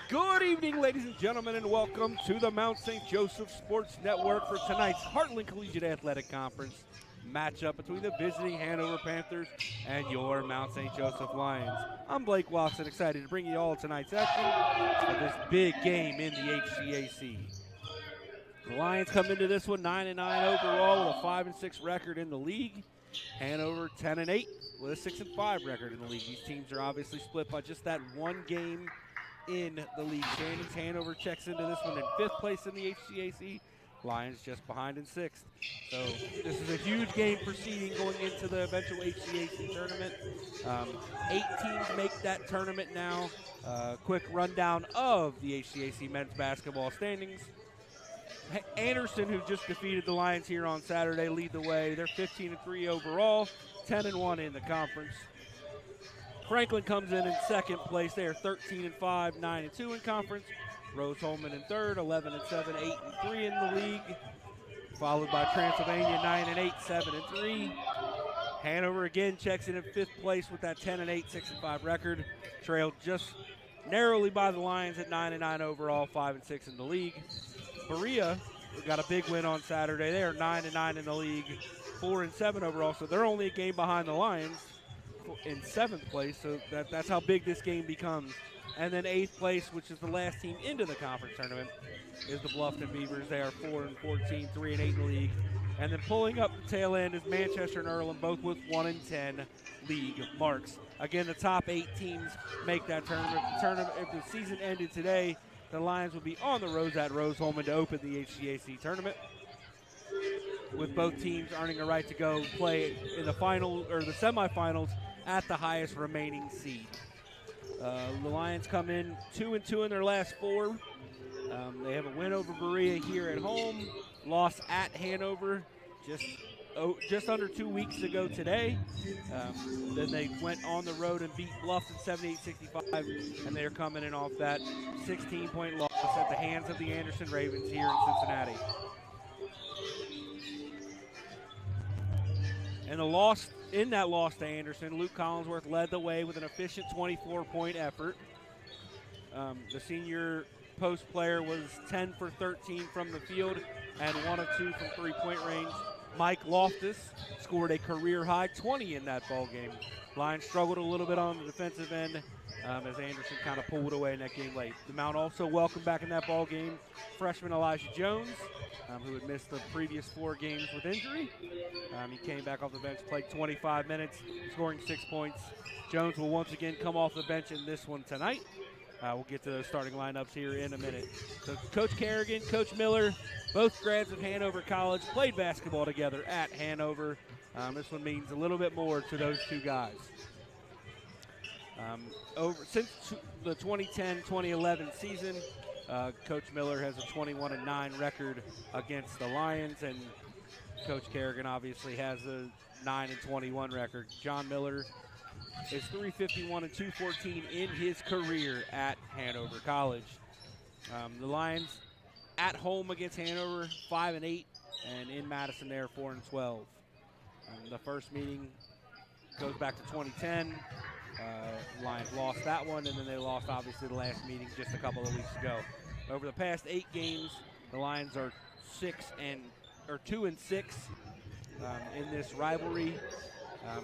Good evening, ladies and gentlemen, and welcome to the Mount St. Joseph Sports Network for tonight's Heartland Collegiate Athletic Conference matchup between the visiting Hanover Panthers and your Mount St. Joseph Lions. I'm Blake Watson, excited to bring you all tonight's action for this big game in the HCAC. The Lions come into this one 9-9 overall with a 5-6 record in the league. Hanover 10-8 with a 6-5 record in the league. These teams are obviously split by just that one game in the league standings. Hanover checks into this one in 5th place in the HCAC. Lions just behind in 6th. So this is a huge game proceeding going into the eventual HCAC tournament. 8 teams make that tournament now. Quick rundown of the HCAC men's basketball standings. Anderson, who just defeated the Lions here on Saturday, lead the way. They're 15-3 overall, 10-1 in the conference. Franklin comes in 2nd place. They are 13-5, 9-2 in conference. Rose-Hulman in 3rd, 11-7, 8-3 in the league. Followed by Transylvania, 9-8, 7-3. Hanover again checks in 5th place with that 10-8, 6-5 record. Trailed just narrowly by the Lions at 9-9 overall, 5-6 in the league. Berea got a big win on Saturday. They are 9-9 in the league, 4-7 overall. So they're only a game behind the Lions in 7th place. So that's how big this game becomes. And then 8th place, which is the last team into the conference tournament, is the Bluffton Beavers. They are 4-14, 3-8 in the league. And then pulling up the tail end is Manchester and Earlham, both with 1-10 league marks. Again, the top 8 teams make that tournament. If the season ended today, the Lions will be on the road at Rose-Hulman to open the HCAC tournament, with both teams earning a right to go play in the final or the semifinals at the highest remaining seed. The Lions come in 2-2 in their last 4. They have a win over Berea here at home, loss at Hanover just under 2 weeks ago today. Then they went on the road and beat Bluffton 78-65, and they're coming in off that 16-point loss at the hands of the Anderson Ravens here in Cincinnati. And in that loss to Anderson, Luke Collinsworth led the way with an efficient 24-point effort. The senior post player was 10 for 13 from the field and 1 of 2 from three-point range. Mike Loftus scored a career-high 20 in that ball game. Lions struggled a little bit on the defensive end as Anderson kind of pulled away in that game late. The Mount also welcomed back in that ball game freshman Elijah Jones, who had missed the previous 4 games with injury. He came back off the bench, played 25 minutes, scoring 6 points. Jones will once again come off the bench in this one tonight. We'll get to those starting lineups here in a minute. So Coach Kerrigan, Coach Miller, both grads of Hanover College, played basketball together at Hanover. This one means a little bit more to those two guys. Since the 2010-2011 season, Coach Miller has a 21-9 record against the Lions, and Coach Kerrigan obviously has a 9-21 record. John Miller is 351 and 214 in his career at Hanover College. The Lions at home against Hanover 5-8, and in Madison they're 4-12. The first meeting goes back to 2010. Lions lost that one, and then they lost obviously the last meeting just a couple of weeks ago. Over the past 8 games, the Lions are 2-6 in this rivalry.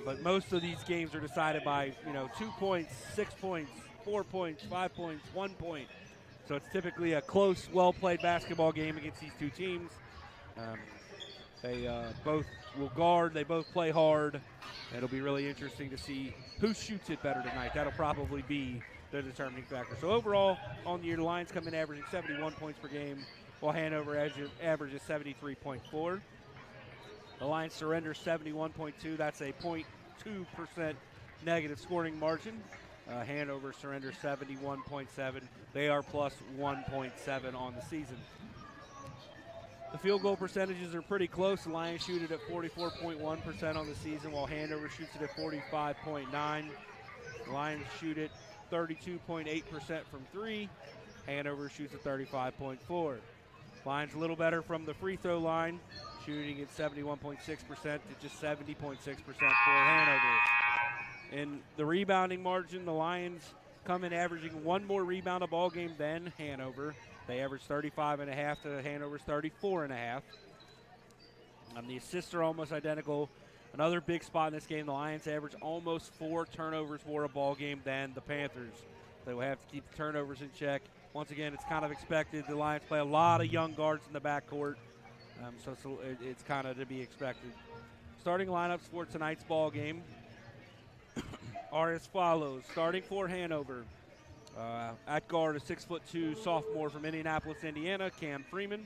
But most of these games are decided by, 2 points, 6 points, 4 points, 5 points, 1 point. So it's typically a close, well-played basketball game against these two teams. They both will guard. They both play hard. It'll be really interesting to see who shoots it better tonight. That'll probably be the determining factor. So overall, on the year, the Lions come in averaging 71 points per game, while Hanover averages 73.4. The Lions surrender 71.2. That's a 0.2% negative scoring margin. Hanover surrenders 71.7. They are plus 1.7 on the season. The field goal percentages are pretty close. The Lions shoot it at 44.1% on the season, while Hanover shoots it at 45.9. The Lions shoot it 32.8% from 3. Hanover shoots at 35.4. Lions a little better from the free throw line, shooting at 71.6% to just 70.6% for Hanover. In the rebounding margin, the Lions come in averaging one more rebound a ball game than Hanover. They average 35.5 to Hanover's 34.5. The assists are almost identical. Another big spot in this game, the Lions average almost 4 turnovers more a ball game than the Panthers. They will have to keep the turnovers in check. Once again, it's kind of expected. The Lions play a lot of young guards in the backcourt, so it's kind of to be expected. Starting lineups for tonight's ball game are as follows. Starting for Hanover, at guard, a 6'2" sophomore from Indianapolis, Indiana, Cam Freeman.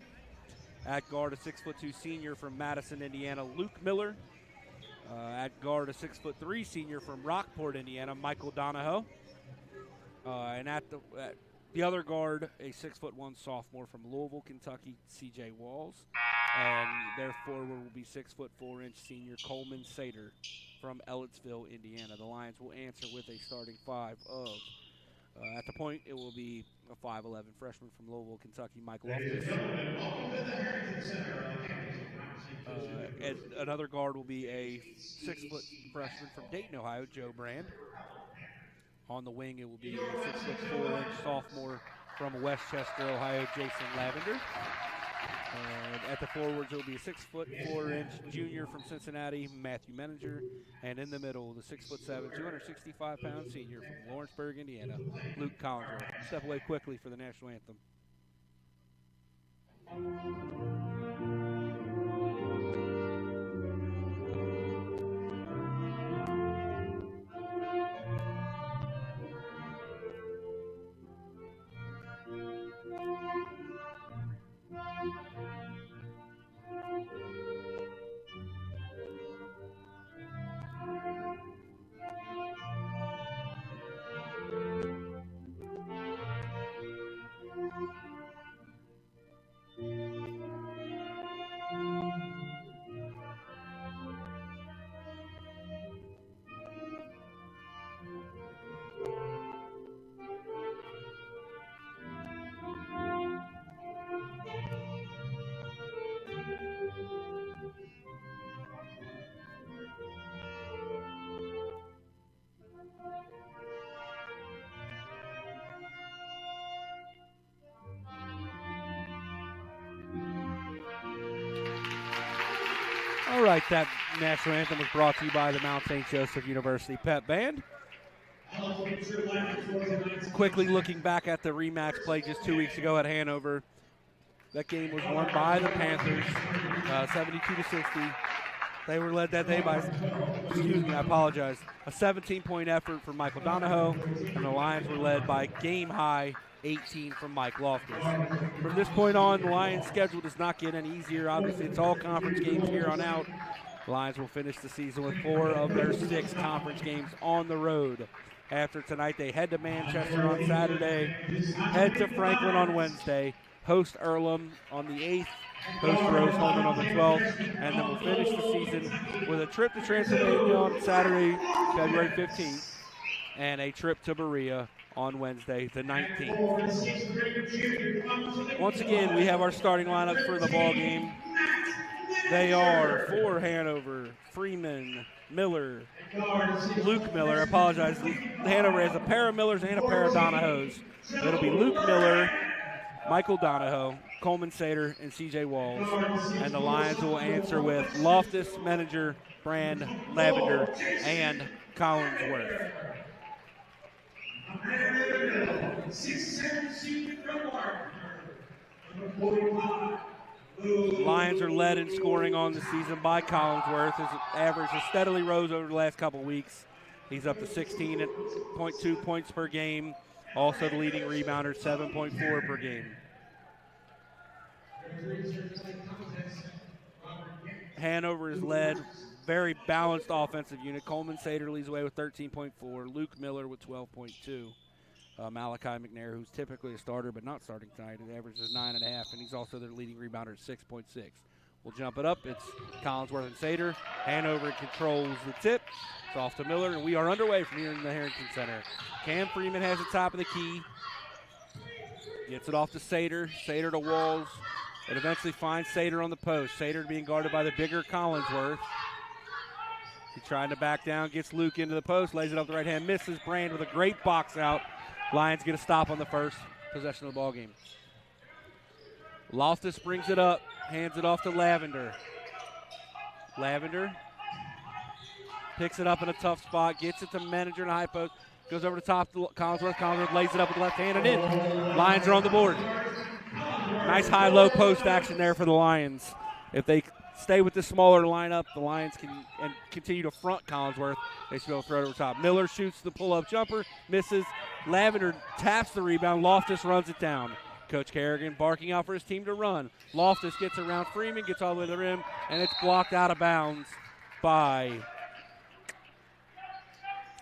At guard, a 6'2" senior from Madison, Indiana, Luke Miller. At guard, a 6'3" senior from Rockport, Indiana, Michael Donahoe. And at the other guard, a 6'1" sophomore from Louisville, Kentucky, C.J. Walls. And their forward will be 6'4" senior Coleman Sater from Ellettsville, Indiana. The Lions will answer with a starting five of, at the point, it will be a 5'11" freshman from Louisville, Kentucky, Michael Loftus. And another guard will be a 6-foot freshman from Dayton, Ohio, Joe Brand. On the wing, it will be a 6'4" sophomore from Westchester, Ohio, Jason Lavender. And at the forwards, it will be a 6'4" junior from Cincinnati, Matthew Menninger. And in the middle, the 6'7", 265-pound senior from Lawrenceburg, Indiana, Luke Collinsworth. Step away quickly for the national anthem. All right, that national anthem was brought to you by the Mount St. Joseph University Pep Band. Quickly looking back at the rematch played just 2 weeks ago at Hanover. That game was won by the Panthers, 72-60. They were led that day by, a 17-point effort from Michael Donahoe, and the Lions were led by game-high 18 from Mike Loftus. From this point on, the Lions' schedule does not get any easier. Obviously, it's all conference games here on out. The Lions will finish the season with 4 of their 6 conference games on the road. After tonight, they head to Manchester on Saturday, head to Franklin on Wednesday, host Earlham on the 8th, host Rose-Hulman on the 12th, and then we'll finish the season with a trip to Transylvania on Saturday, February 15th, and a trip to Berea on Wednesday, the 19th. Once again, we have our starting lineup for the ball game. They are for Hanover, Freeman, Miller, Luke Miller. I apologize. Hanover has a pair of Millers and a pair of Donahoes. It'll be Luke Miller, Michael Donahoe, Coleman Sater, and C.J. Walls. And the Lions will answer with Loftus, Menninger, Brand, Lavender, and Collinsworth. Lions are led in scoring on the season by Collinsworth. His average has steadily rose over the last couple weeks. He's up to 16.2 points per game. Also the leading rebounder, 7.4 per game. Hanover is led, very balanced offensive unit. Coleman Sater leads away with 13.4. Luke Miller with 12.2. Malachi McNair, who's typically a starter but not starting tonight, his average is 9.5, and he's also their leading rebounder at 6.6. We'll jump it up. It's Collinsworth and Sater. Hanover controls the tip. It's off to Miller, and we are underway from here in the Harrington Center. Cam Freeman has the top of the key. Gets it off to Sater. Sater to Walls. It eventually finds Sater on the post. Sater being guarded by the bigger Collinsworth. He's trying to back down, gets Luke into the post, lays it up the right hand, misses Brand with a great box out Lions get a stop on the first possession of the ball game. Loftus brings it up, hands it off to Lavender. Lavender picks it up in a tough spot, gets it to Manager in a high post, goes over the top to Collinsworth. Collinsworth lays it up with the left hand and in. Lions are on the board. Nice high-low post action there for the Lions. If they stay with this smaller lineup, the Lions can and continue to front Collinsworth. They should be able to throw it over the top. Miller shoots the pull-up jumper, misses. Lavender taps the rebound. Loftus runs it down. Coach Kerrigan barking out for his team to run. Loftus gets around Freeman, gets all the way to the rim, and it's blocked out of bounds by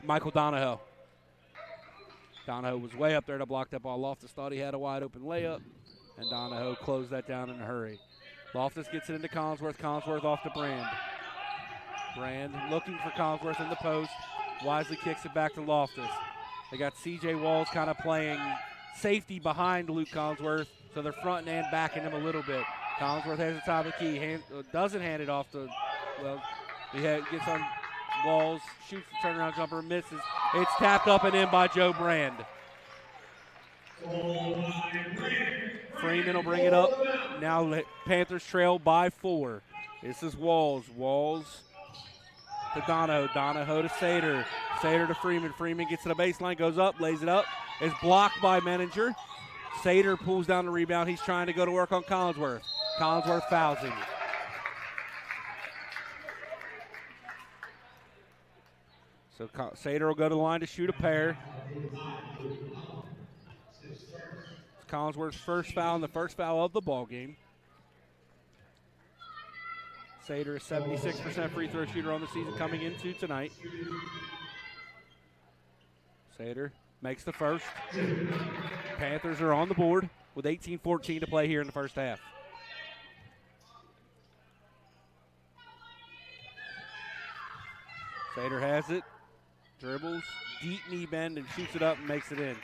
Michael Donahoe. Donahoe was way up there to block that ball. Loftus thought he had a wide-open layup, and Donahoe closed that down in a hurry. Loftus gets it into Collinsworth. Collinsworth off to Brand. Brand looking for Collinsworth in the post. Wisely kicks it back to Loftus. They got C.J. Walls kind of playing safety behind Luke Collinsworth, so they're fronting and backing him a little bit. Collinsworth has the top of the key. Doesn't hand it off to, well, he gets on Walls, shoots the turnaround jumper, misses. It's tapped up and in by Joe Brand. Freeman will bring it up. Now Panthers trail by 4. This is Walls. Walls to Donahoe. Donahoe to Sater. Sater to Freeman. Freeman gets to the baseline, goes up, lays it up. Is blocked by Manager. Sater pulls down the rebound. He's trying to go to work on Collinsworth. Collinsworth fouls him. So Sater will go to the line to shoot a pair. It's Collinsworth's first foul and the first foul of the ball game. Sater is 76% free throw shooter on the season coming into tonight. Sater makes the first. Panthers are on the board with 18-14 to play here in the first half. Sater has it, dribbles, deep knee bend, and shoots it up and makes it in.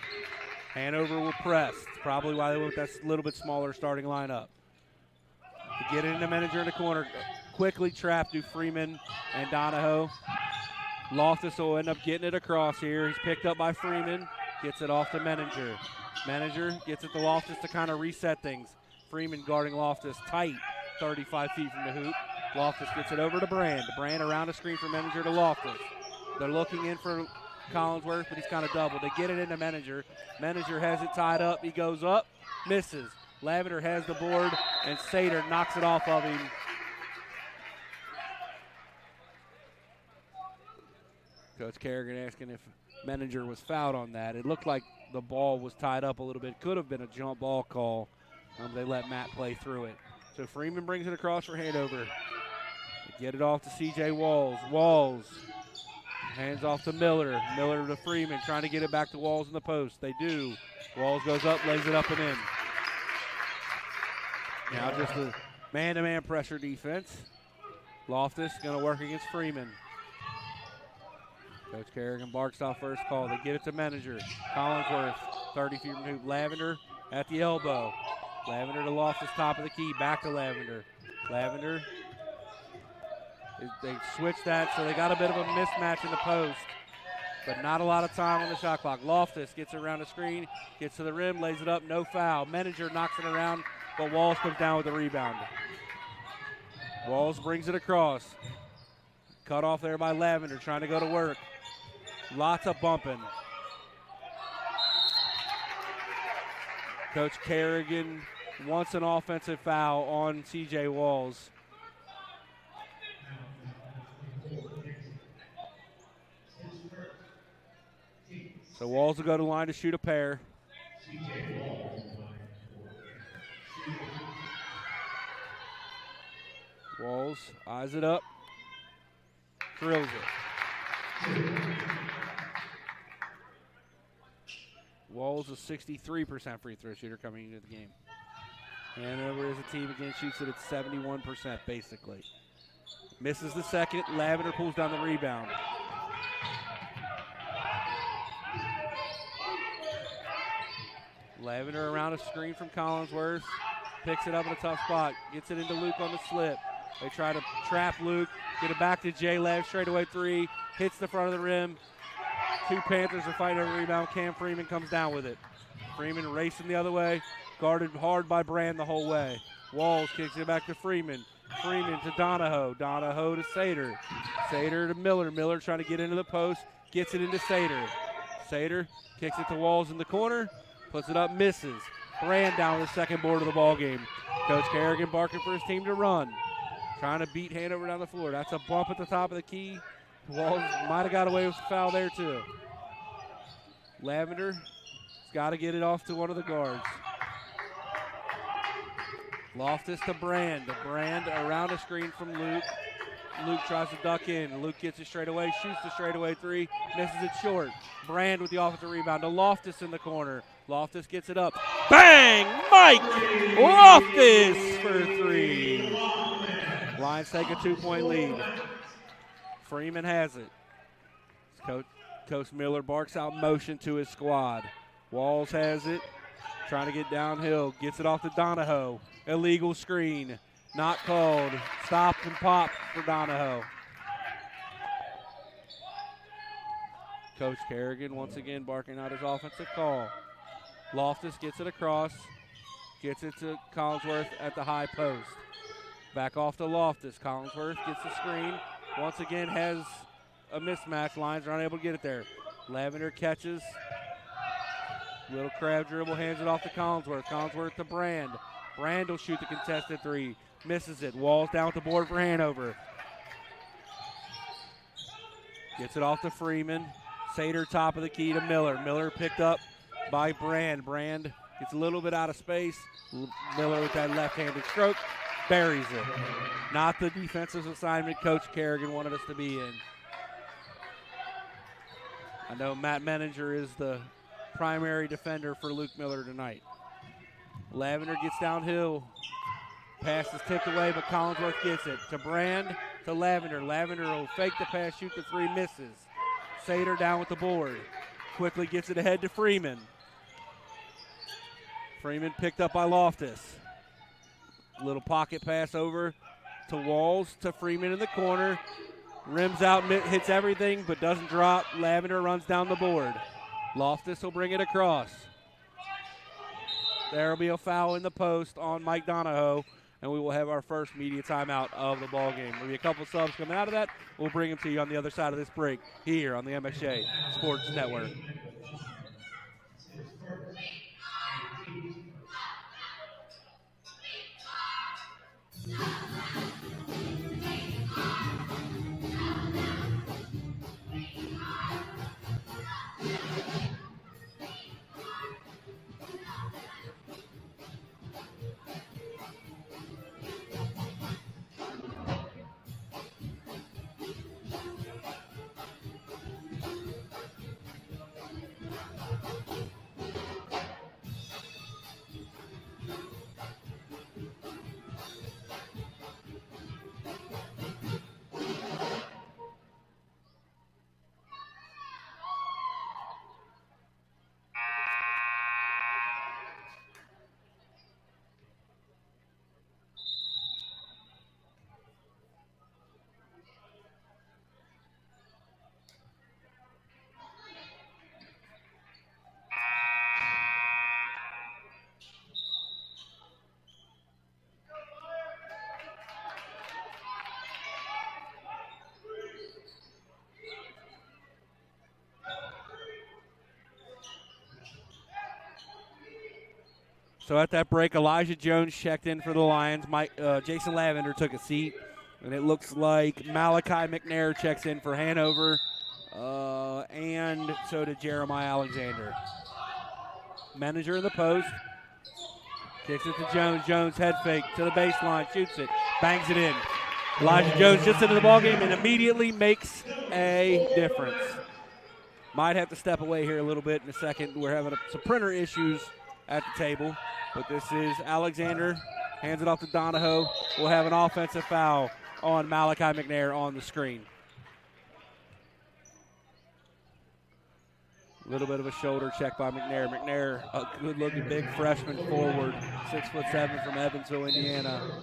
Hanover will press. It's probably why they went with that little bit smaller starting lineup. To get it into Manager in the corner, quickly trapped to Freeman and Donahoe. Loftus will end up getting it across here. He's picked up by Freeman, gets it off to Manager. Manager gets it to Loftus to kind of reset things. Freeman guarding Loftus tight, 35 feet from the hoop. Loftus gets it over to Brand. Brand around a screen for Manager to Loftus. They're looking in for Collinsworth, but he's kind of doubled. They get it into Manager. Manager has it tied up. He goes up, misses. Lavender has the board, and Sater knocks it off of him. Coach Kerrigan asking if Manager was fouled on that. It looked like the ball was tied up a little bit. Could have been a jump ball call. They let Matt play through it. So Freeman brings it across for Hanover. They get it off to C.J. Walls. Walls hands off to Miller. Miller to Freeman, trying to get it back to Walls in the post. They do. Walls goes up, lays it up and in. Now just a man-to-man pressure defense. Loftus going to work against Freeman. Coach Kerrigan barks off first call. They get it to Manager. Collinsworth, 30 feet from the hoop. Lavender at the elbow. Lavender to Loftus, top of the key. Back to Lavender. Lavender. They switched that, so they got a bit of a mismatch in the post, but not a lot of time on the shot clock. Loftus gets around the screen, gets to the rim, lays it up, no foul. Manager knocks it around, but Walls comes down with the rebound. Walls brings it across. Cut off there by Lavender, trying to go to work. Lots of bumping. Coach Kerrigan wants an offensive foul on C.J. Walls. So Walls will go to the line to shoot a pair. Walls eyes it up, drills it. Walls a 63% free throw shooter coming into the game. Hanover is a team again, shoots it at 71% basically. Misses the second. Lavender pulls down the rebound. Lavender around a screen from Collinsworth. Picks it up in a tough spot. Gets it into Luke on the slip. They try to trap Luke. Get it back to J. Lav. Straightaway three. Hits the front of the rim. two Panthers are fighting over the rebound. Cam Freeman comes down with it. Freeman racing the other way, guarded hard by Brand the whole way. Walls kicks it back to Freeman. Freeman to Donahoe. Donahoe to Sater. Sater to Miller. Miller trying to get into the post. Gets it into Sater. Sater kicks it to Walls in the corner. Puts it up, misses. Brand down the second board of the ball game. Coach Kerrigan barking for his team to run. Trying to beat Hanover down the floor. That's a bump at the top of the key. Walls might have got away with a foul there too. Lavender's got to get it off to one of the guards. Loftus to Brand. Brand around a screen from Luke. Luke tries to duck in. Luke gets it straight away, shoots the straightaway three, misses it short. Brand with the offensive rebound to Loftus in the corner. Loftus gets it up. Bang! Mike Loftus for three. Lions take a 2-point lead. Freeman has it. Coach Miller barks out motion to his squad. Walls has it. Trying to get downhill. Gets it off to Donahoe. Illegal screen. Not called. Stop and pop for Donahoe. Coach Kerrigan once again barking out his offensive call. Loftus gets it across. Gets it to Collinsworth at the high post. Back off to Loftus. Collinsworth gets the screen. Once again has a mismatch. Lions are unable to get it there. Lavender catches. Little crab dribble, hands it off to Collinsworth. Collinsworth to Brand. Brand will shoot the contested three. Misses it. Walls down with the board for Hanover. Gets it off to Freeman. Sater top of the key to Miller. Miller picked up by Brand. Brand gets a little bit out of space. Miller with that left-handed stroke. Buries it. Not the defensive assignment Coach Kerrigan wanted us to be in. I know Matt Menninger is the primary defender for Luke Miller tonight. Lavender gets downhill. Pass is tipped away, but Collinsworth gets it. To Brand, to Lavender. Lavender will fake the pass, shoot the three, misses. Sater down with the board. Quickly gets it ahead to Freeman. Freeman picked up by Loftus. Little pocket pass over to Walls, to Freeman in the corner. Rims out, hits everything, but doesn't drop. Lavender runs down the board. Loftus will bring it across. There will be a foul in the post on Mike Donahoe, and we will have our first media timeout of the ball game. There'll be a couple subs coming out of that. We'll bring them to you on the other side of this break here on the MSJ Sports Network. So at that break, Elijah Jones checked in for the Lions. Jason Lavender took a seat. And it looks like Malachi McNair checks in for Hanover. And so did Jeremiah Alexander. Manager in the post. Kicks it to Jones. Jones head fake to the baseline. Shoots it. Bangs it in. Elijah Jones just into the ballgame and immediately makes a difference. Might have to step away here a little bit in a second. We're having some printer issues at the table. But this is Alexander. Hands it off to Donahoe. We'll have an offensive foul on Malachi McNair on the screen. A little bit of a shoulder check by McNair. McNair, a good-looking big freshman forward, 6'7" from Evansville, Indiana.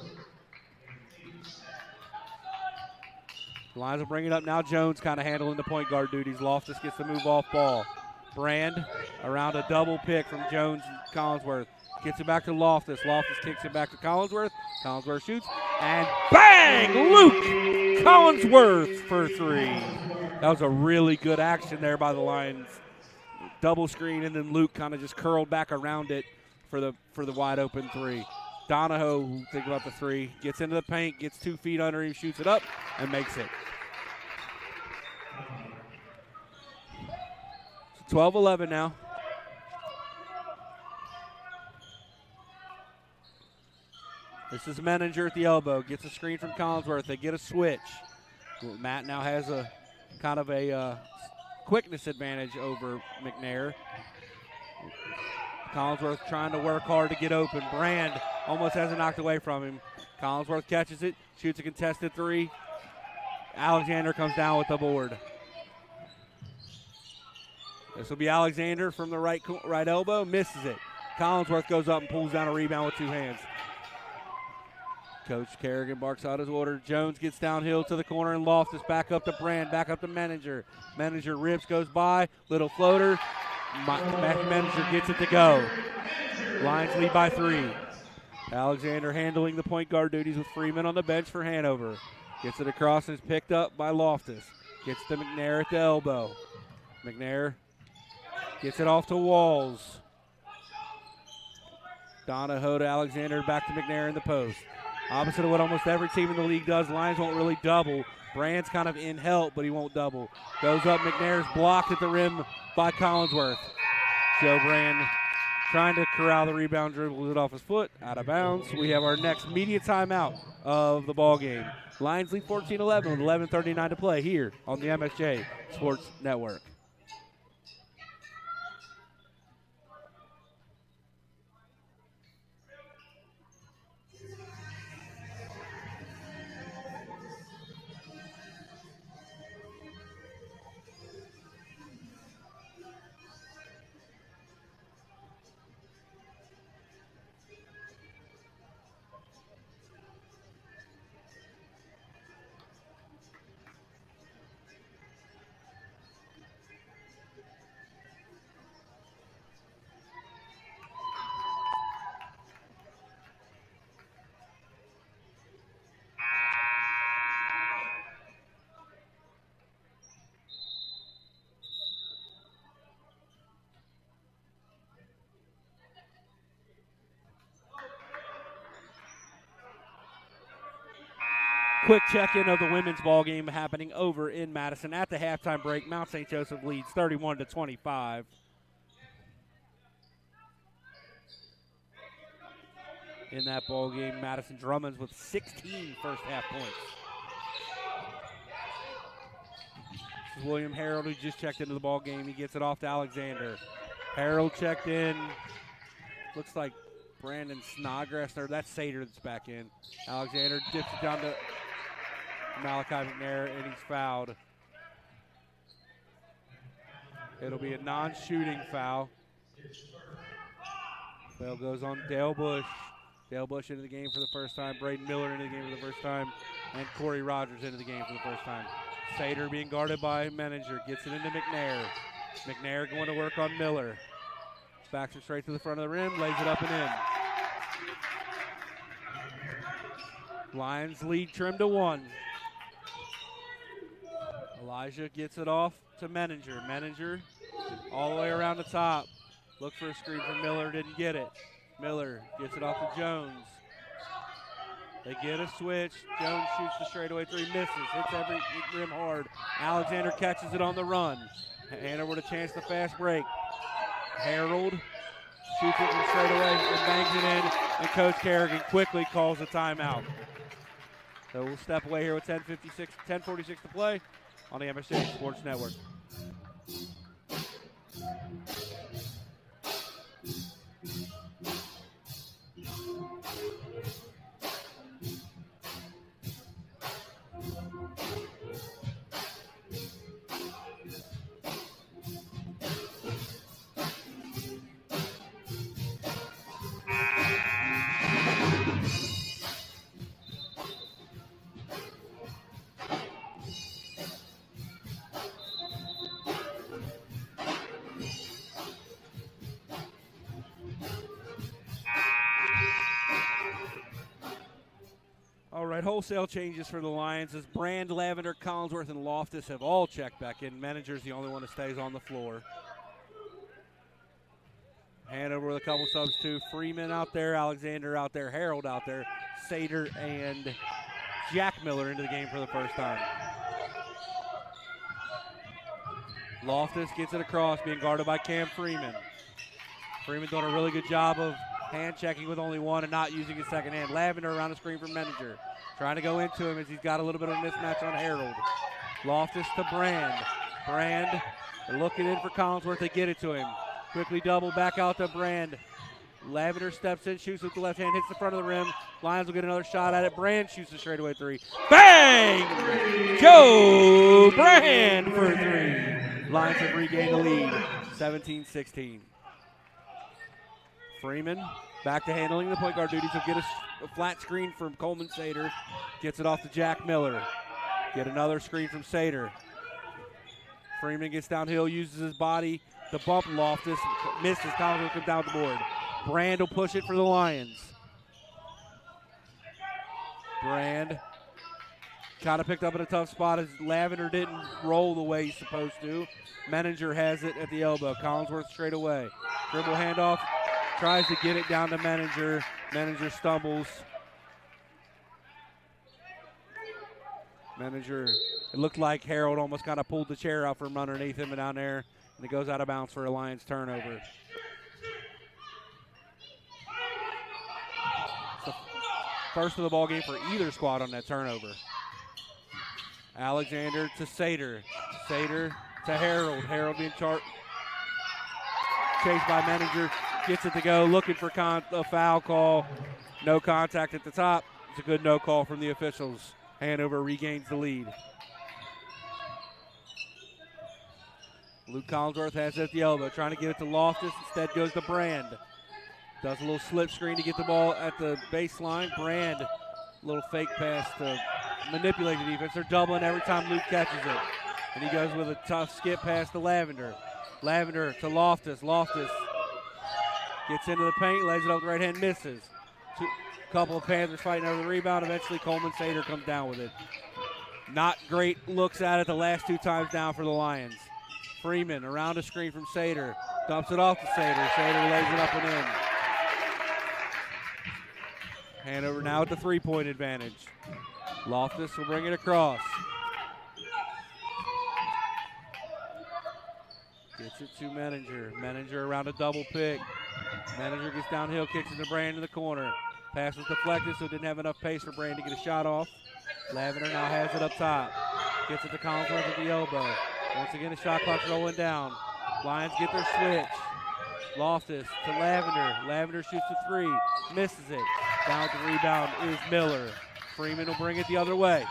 Lions will bring it up now. Jones kind of handling the point guard duties. Loftus gets the move off ball. Brand around a double pick from Jones and Collinsworth. Gets it back to Loftus. Loftus kicks it back to Collinsworth. Collinsworth shoots. And bang! Luke Collinsworth for three. That was a really good action there by the Lions. Double screen, and then Luke kind of just curled back around it for the wide open three. Donahoe, think about the three, gets into the paint, gets 2 feet under him, shoots it up, and makes it. 12-11 now. This is Menninger at the elbow. Gets a screen from Collinsworth. They get a switch. Matt now has a kind of a quickness advantage over McNair. Collinsworth trying to work hard to get open. Brand almost has it knocked away from him. Collinsworth catches it, shoots a contested three. Alexander comes down with the board. This will be Alexander from the right elbow, misses it. Collinsworth goes up and pulls down a rebound with 2 hands. Coach Kerrigan barks out his order. Jones gets downhill to the corner, and Loftus back up to Brand, back up to Menninger. Menninger rips, goes by, little floater. Menninger gets it to go. Lions lead by 3. Alexander handling the point guard duties with Freeman on the bench for Hanover. Gets it across and is picked up by Loftus. Gets to McNair at the elbow. McNair gets it off to Walls. Donahoe to Alexander, back to McNair in the post. Opposite of what almost every team in the league does, Lions won't really double. Brand's kind of in help, but he won't double. Goes up, McNair's blocked at the rim by Collinsworth. Joe Brand trying to corral the rebound, dribbles it off his foot, out of bounds. We have our next media timeout of the ball game. Lions lead 14-11 with 11:39 to play here on the MSJ Sports Network. Quick check-in of the women's ball game happening over in Madison. At the halftime break, Mount St. Joseph leads 31-25. In that ball game, Madison Drummonds with 16 first-half points. This is William Harold, who just checked into the ball game. He gets it off to Alexander. Harold checked in. Looks like Brandon Snodgrass, or that's Sater that's back in. Alexander dips it down to Malachi McNair, and he's fouled. It'll be a non-shooting foul. Foul goes on Dale Bush. Dale Bush into the game for the first time. Braden Miller into the game for the first time. And Corey Rogers into the game for the first time. Sater being guarded by Menninger. Gets it into McNair. McNair going to work on Miller. Backs it straight to the front of the rim. Lays it up and in. Lions lead trimmed to 1. Elijah gets it off to Menninger. Menninger all the way around the top. Look for a screen from Miller, didn't get it. Miller gets it off to Jones. They get a switch. Jones shoots the straightaway 3, misses, hits every rim hard. Alexander catches it on the run. Hanover with a chance to fast break. Harold shoots it from straightaway and bangs it in, and Coach Kerrigan quickly calls a timeout. So we'll step away here with 10:46 to play on the MSJ Sports Network. wholesale changes for the Lions as Brand, Lavender, Collinsworth, and Loftus have all checked back in. Manager's the only one that stays on the floor. Hanover with a couple subs too. Freeman out there, Alexander out there, Harold out there, Sater and Jack Miller into the game for the first time. Loftus gets it across, being guarded by Cam Freeman. Freeman doing a really good job of hand checking with only one and not using his second hand. Lavender around the screen from Manager. Trying to go into him as he's got a little bit of a mismatch on Harold. Loftus to Brand. Brand looking in for Collinsworth to get it to him. Quickly double back out to Brand. Lavender steps in, shoots with the left hand, hits the front of the rim. Lions will get another shot at it. Brand shoots a straightaway three. Bang! Joe Brand for three. Lions have regained the lead, 17-16. Freeman back to handling the point guard duties. He'll get a flat screen from Coleman Sater. Gets it off to Jack Miller. Get another screen from Sater. Freeman gets downhill, uses his body to bump Loftus. Misses. Collinsworth comes down the board. Brand will push it for the Lions. Brand kind of picked up in a tough spot as Lavender didn't roll the way he's supposed to. Manager has it at the elbow. Collinsworth straight away. Dribble handoff. Tries to get it down to Manager. Manager stumbles. Manager, it looked like Harold almost kind of pulled the chair out from underneath him and down there, and it goes out of bounds for a Lions turnover. It's the first of the ball game for either squad on that turnover. Alexander to Sater. Sater to Harold. Harold being chased by Manager. Gets it to go, looking for a foul call. No contact at the top. It's a good no call from the officials. Hanover regains the lead. Luke Collinsworth has it at the elbow, trying to get it to Loftus. Instead goes to Brand. Does a little slip screen to get the ball at the baseline. Brand, a little fake pass to manipulate the defense. They're doubling every time Luke catches it. And he goes with a tough skip pass to Lavender. Lavender to Loftus. Loftus gets into the paint, lays it up with the right hand, misses. Couple of Panthers fighting over the rebound. Eventually, Coleman Sater comes down with it. Not great looks at it the last two times down for the Lions. Freeman around a screen from Sater. Dumps it off to Sater. Sater lays it up and in. Hanover now with the three-point advantage. Loftus will bring it across. Gets it to Manager. Manager around a double pick. Manager gets downhill, kicks it to Brand in the corner. Pass was deflected, so didn't have enough pace for Brand to get a shot off. Lavender now has it up top. Gets it to Collinsworth at the elbow. Once again, the shot clock's rolling down. Lions get their switch. Loftus to Lavender. Lavender shoots the three. Misses it. Down with the rebound is Miller. Freeman will bring it the other way.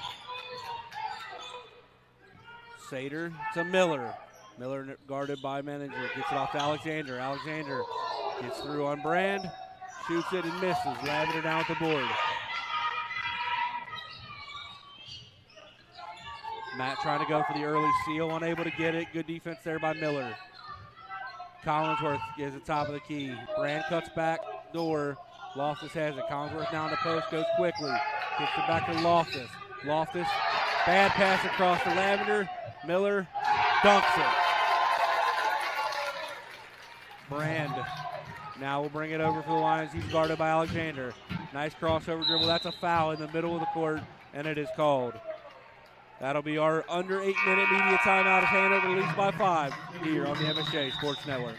Sater to Miller. Miller guarded by Manager. Gets it off to Alexander. Alexander gets through on Brand. Shoots it and misses. Lavender down at the board. Matt trying to go for the early steal, unable to get it. Good defense there by Miller. Collinsworth is at the top of the key. Brand cuts back door. Loftus has it. Collinsworth down the post, goes quickly. Gets it back to Loftus. Loftus, bad pass across to Lavender. Miller dunks it. Brand now we'll bring it over for the Lions. He's guarded by Alexander. Nice crossover dribble. That's a foul in the middle of the court, and it is called. That'll be our under 8-minute media timeout as Hanover leads by 5 here on the MSJ Sports Network.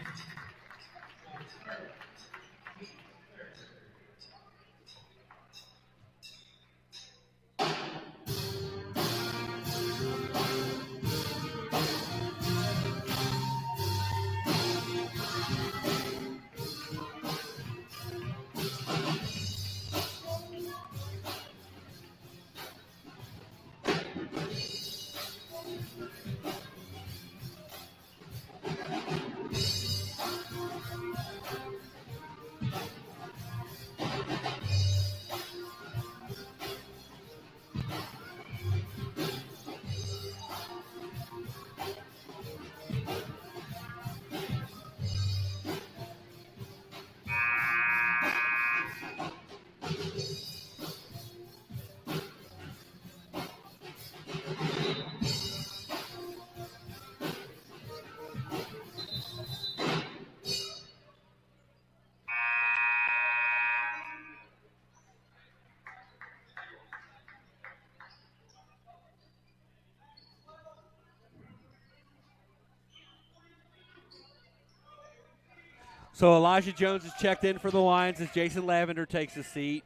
So Elijah Jones is checked in for the Lions as Jason Lavender takes a seat.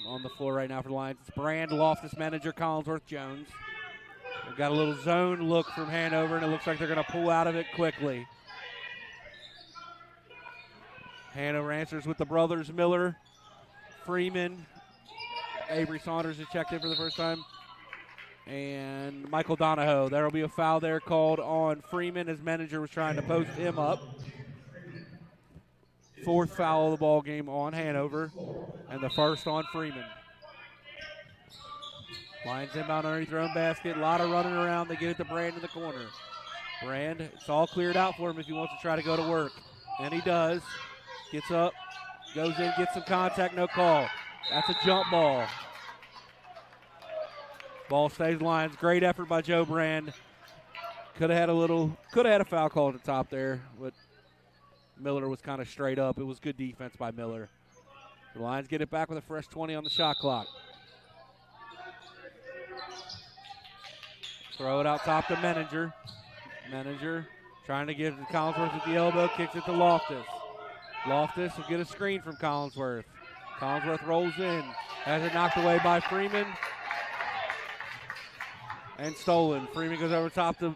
On the floor right now for the Lions. It's Brand, Loftus, Manager, Collinsworth, Jones. We've got a little zone look from Hanover, and it looks like they're going to pull out of it quickly. Hanover answers with the brothers Miller, Freeman. Avery Saunders is checked in for the first time. And Michael Donahoe. There will be a foul there called on Freeman as Manager was trying to post him up. Fourth foul of the ball game on Hanover, and the first on Freeman. Lions inbound underneath their own basket. A lot of running around. They get it to Brand in the corner. Brand, it's all cleared out for him if he wants to try to go to work. And he does. Gets up, goes in, gets some contact, no call. That's a jump ball. Ball stays Lions. Great effort by Joe Brand. Could have had a foul call at the top there, but Miller was kind of straight up. It was good defense by Miller. The Lions get it back with a fresh 20 on the shot clock. Throw it out top to Manager. Manager trying to give to Collinsworth at the elbow, kicks it to Loftus. Loftus will get a screen from Collinsworth. Collinsworth rolls in, has it knocked away by Freeman. And stolen. Freeman goes over top to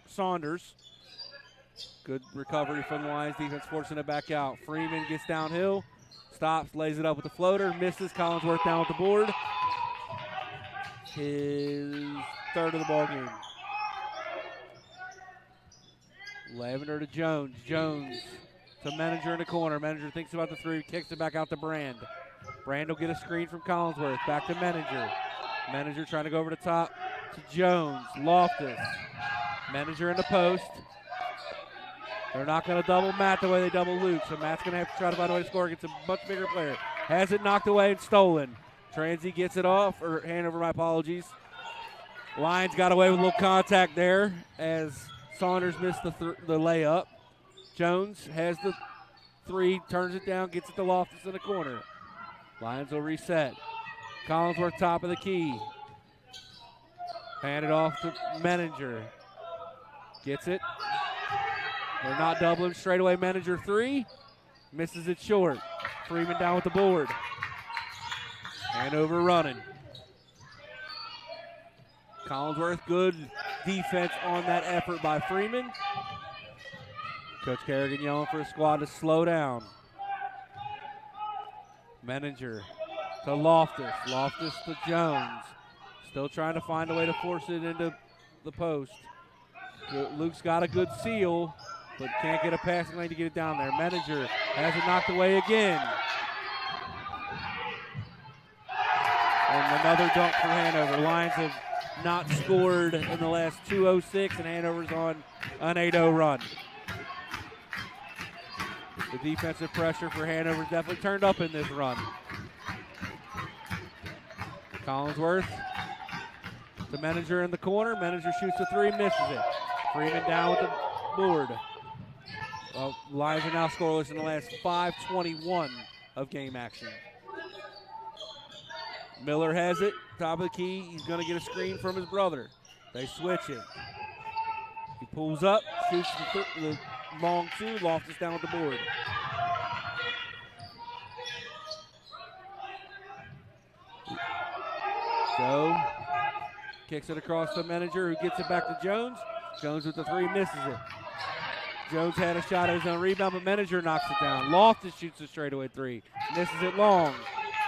Saunders. Good recovery from the Lions defense, forcing it back out. Freeman gets downhill, stops, lays it up with the floater, misses. Collinsworth down with the board. His third of the ball game. Lavender to Jones. Jones to Manager in the corner. Manager thinks about the three, kicks it back out to Brand. Brand will get a screen from Collinsworth. Back to Manager. Manager trying to go over the top to Jones. Loftus. Manager in the post. They're not going to double Matt the way they double Luke, so Matt's going to have to try to find a way to score against a much bigger player. Has it knocked away and stolen. Transy gets it off, or Hanover, my apologies. Lions got away with a little contact there as Saunders missed the layup. Jones has the three, turns it down, gets it to Loftus in the corner. Lions will reset. Collinsworth top of the key. Hand it off to Manager. Gets it. They're not doubling straight away. Manager three. Misses it short. Freeman down with the board. Hanover running. Collinsworth, good defense on that effort by Freeman. Coach Kerrigan yelling for his squad to slow down. Manager to Loftus. Loftus to Jones. Still trying to find a way to force it into the post. Luke's got a good seal, but can't get a passing lane to get it down there. Manager has it knocked away again. And another dunk for Hanover. Lions have not scored in the last 2:06, and Hanover's on an 8-0 run. The defensive pressure for Hanover's definitely turned up in this run. Collinsworth to Manager in the corner. Manager shoots a three, misses it. Freeman down with the board. Lions are now scoreless in the last 5:21 of game action. Miller has it, top of the key. He's going to get a screen from his brother. They switch it. He pulls up, shoots the long two. Loftus down with the board. So, kicks it across the Manager, who gets it back to Jones. Jones with the three, misses it. Jones had a shot at his own rebound, but Manager knocks it down. Loftus shoots a straightaway three, misses it long.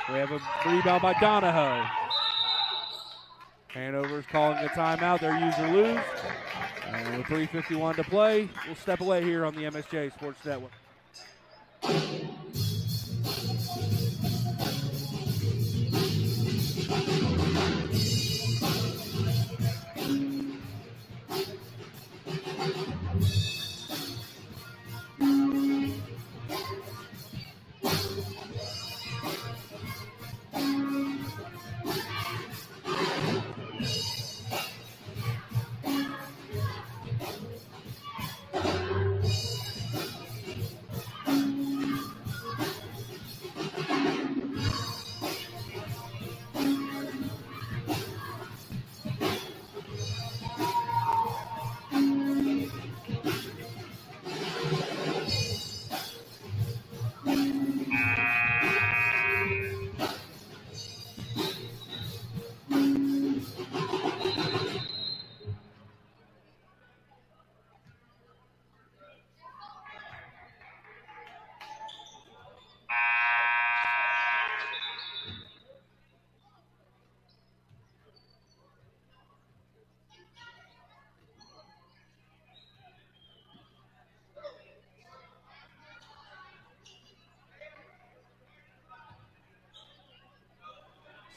We have a rebound by Donahoe. Hanover's calling a timeout. Their user lose. And with 3:51 to play, we'll step away here on the MSJ Sports Network.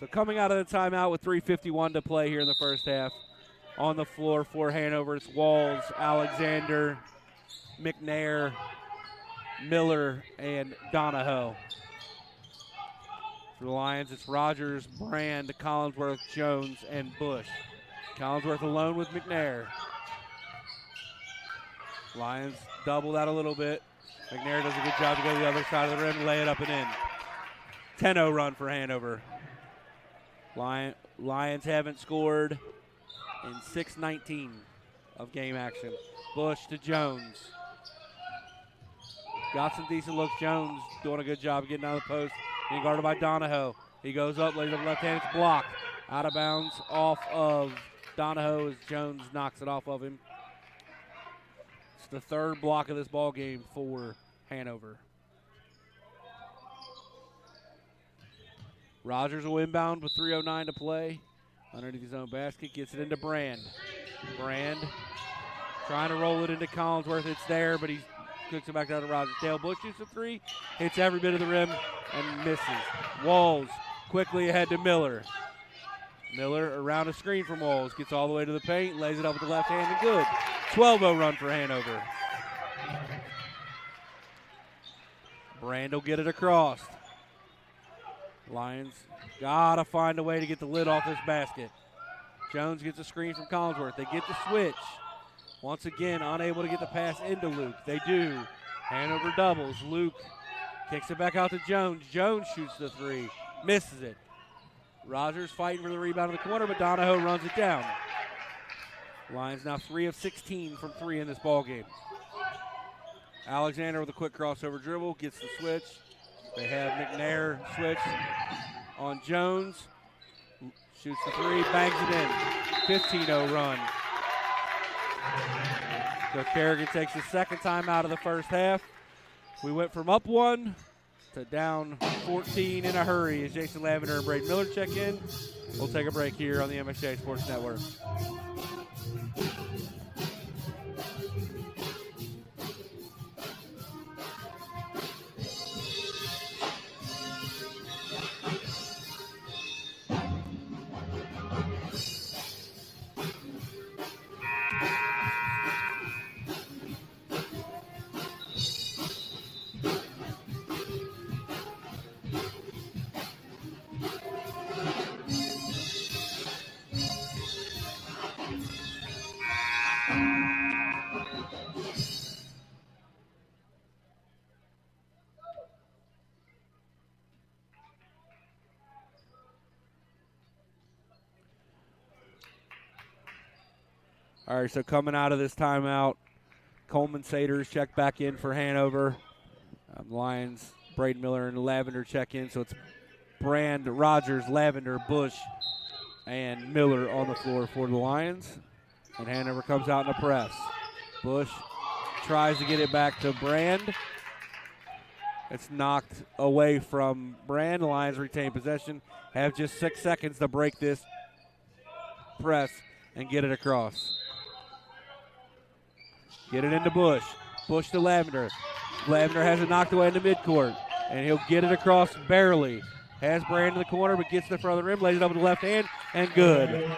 So coming out of the timeout with 3:51 to play here in the first half, on the floor for Hanover, it's Walls, Alexander, McNair, Miller, and Donahoe. For the Lions, it's Rogers, Brand, Collinsworth, Jones, and Bush. Collinsworth alone with McNair. Lions double that a little bit. McNair does a good job to go to the other side of the rim, lay it up and in. 10-0 run for Hanover. Lions haven't scored in 6:19 of game action. Bush to Jones. Got some decent looks. Jones doing a good job getting out of the post. Being guarded by Donahoe. He goes up, lays up left hand. It's blocked. Out of bounds off of Donahoe as Jones knocks it off of him. It's the third block of this ball game for Hanover. Rogers will inbound with 3:09 to play. Underneath his own basket, gets it into Brand. Brand trying to roll it into Collinsworth. It's there, but he cooks it back down to Rogers. Dale Bush shoots a three, hits every bit of the rim, and misses. Walls quickly ahead to Miller. Miller around a screen from Walls, gets all the way to the paint, lays it up with the left hand, and good. 12-0 run for Hanover. Brand will get it across. Lions gotta find a way to get the lid off this basket. Jones gets a screen from Collinsworth. They get the switch. Once again, unable to get the pass into Luke. They do. Hanover doubles. Luke kicks it back out to Jones. Jones shoots the three. Misses it. Rogers fighting for the rebound in the corner, but Donahoe runs it down. Lions now 3 of 16 from 3 in this ballgame. Alexander with a quick crossover dribble. Gets the switch. They have McNair switch on Jones. Shoots the three, bangs it in. 15-0 run. So Kerrigan takes his second time out of the first half. We went from up 1 to down 14 in a hurry as Jason Lavender and Braden Miller check in. We'll take a break here on the MSJ Sports Network. All right, so coming out of this timeout, Coleman Saters check back in for Hanover. Lions, Braden Miller and Lavender check in. So it's Brand, Rogers, Lavender, Bush, and Miller on the floor for the Lions. And Hanover comes out in a press. Bush tries to get it back to Brand. It's knocked away from Brand. The Lions retain possession. Have just 6 seconds to break this press and get it across. Get it into Bush. Bush to Lavender. Lavender has it knocked away into midcourt, and he'll get it across barely. Has Brand in the corner, but gets to the front of the rim, lays it up with the left hand, and good.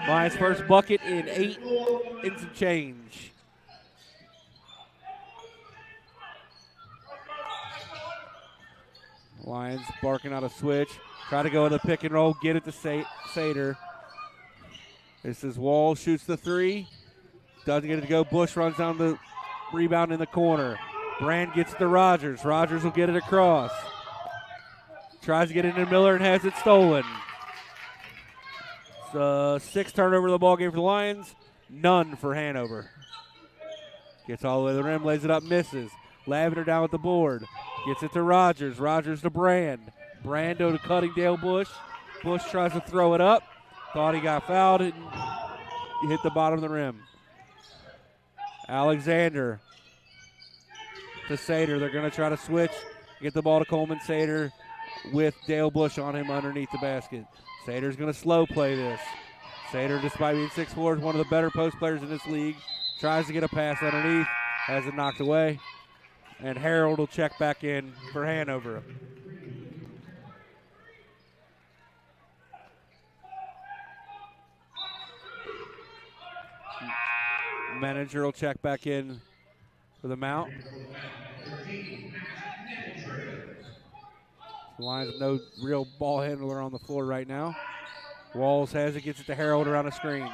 Lions' first bucket in 8 and some change. Lions barking out a switch. Try to go in the pick and roll, get it to Sater. This is Wall, shoots the three. Doesn't get it to go. Bush runs down the rebound in the corner. Brand gets it to Rogers. Rogers will get it across. Tries to get it into Miller and has it stolen. It's 6 turnover of the ball game for the Lions. None for Hanover. Gets all the way to the rim, lays it up, misses. Lavender down with the board. Gets it to Rogers. Rogers to Brand. Brando to cutting Dale Bush. Bush tries to throw it up. Thought he got fouled and he hit the bottom of the rim. Alexander to Sater. They're going to try to switch. Get the ball to Coleman Sater with Dale Bush on him underneath the basket. Sater's going to slow play this. Sater, despite being 6'4", is one of the better post players in this league. Tries to get a pass underneath. Has it knocked away. And Harold will check back in for Hanover. Manager will check back in for the mount. The Lions have no real ball handler on the floor right now. Walls has it, gets it to Harold around a screen.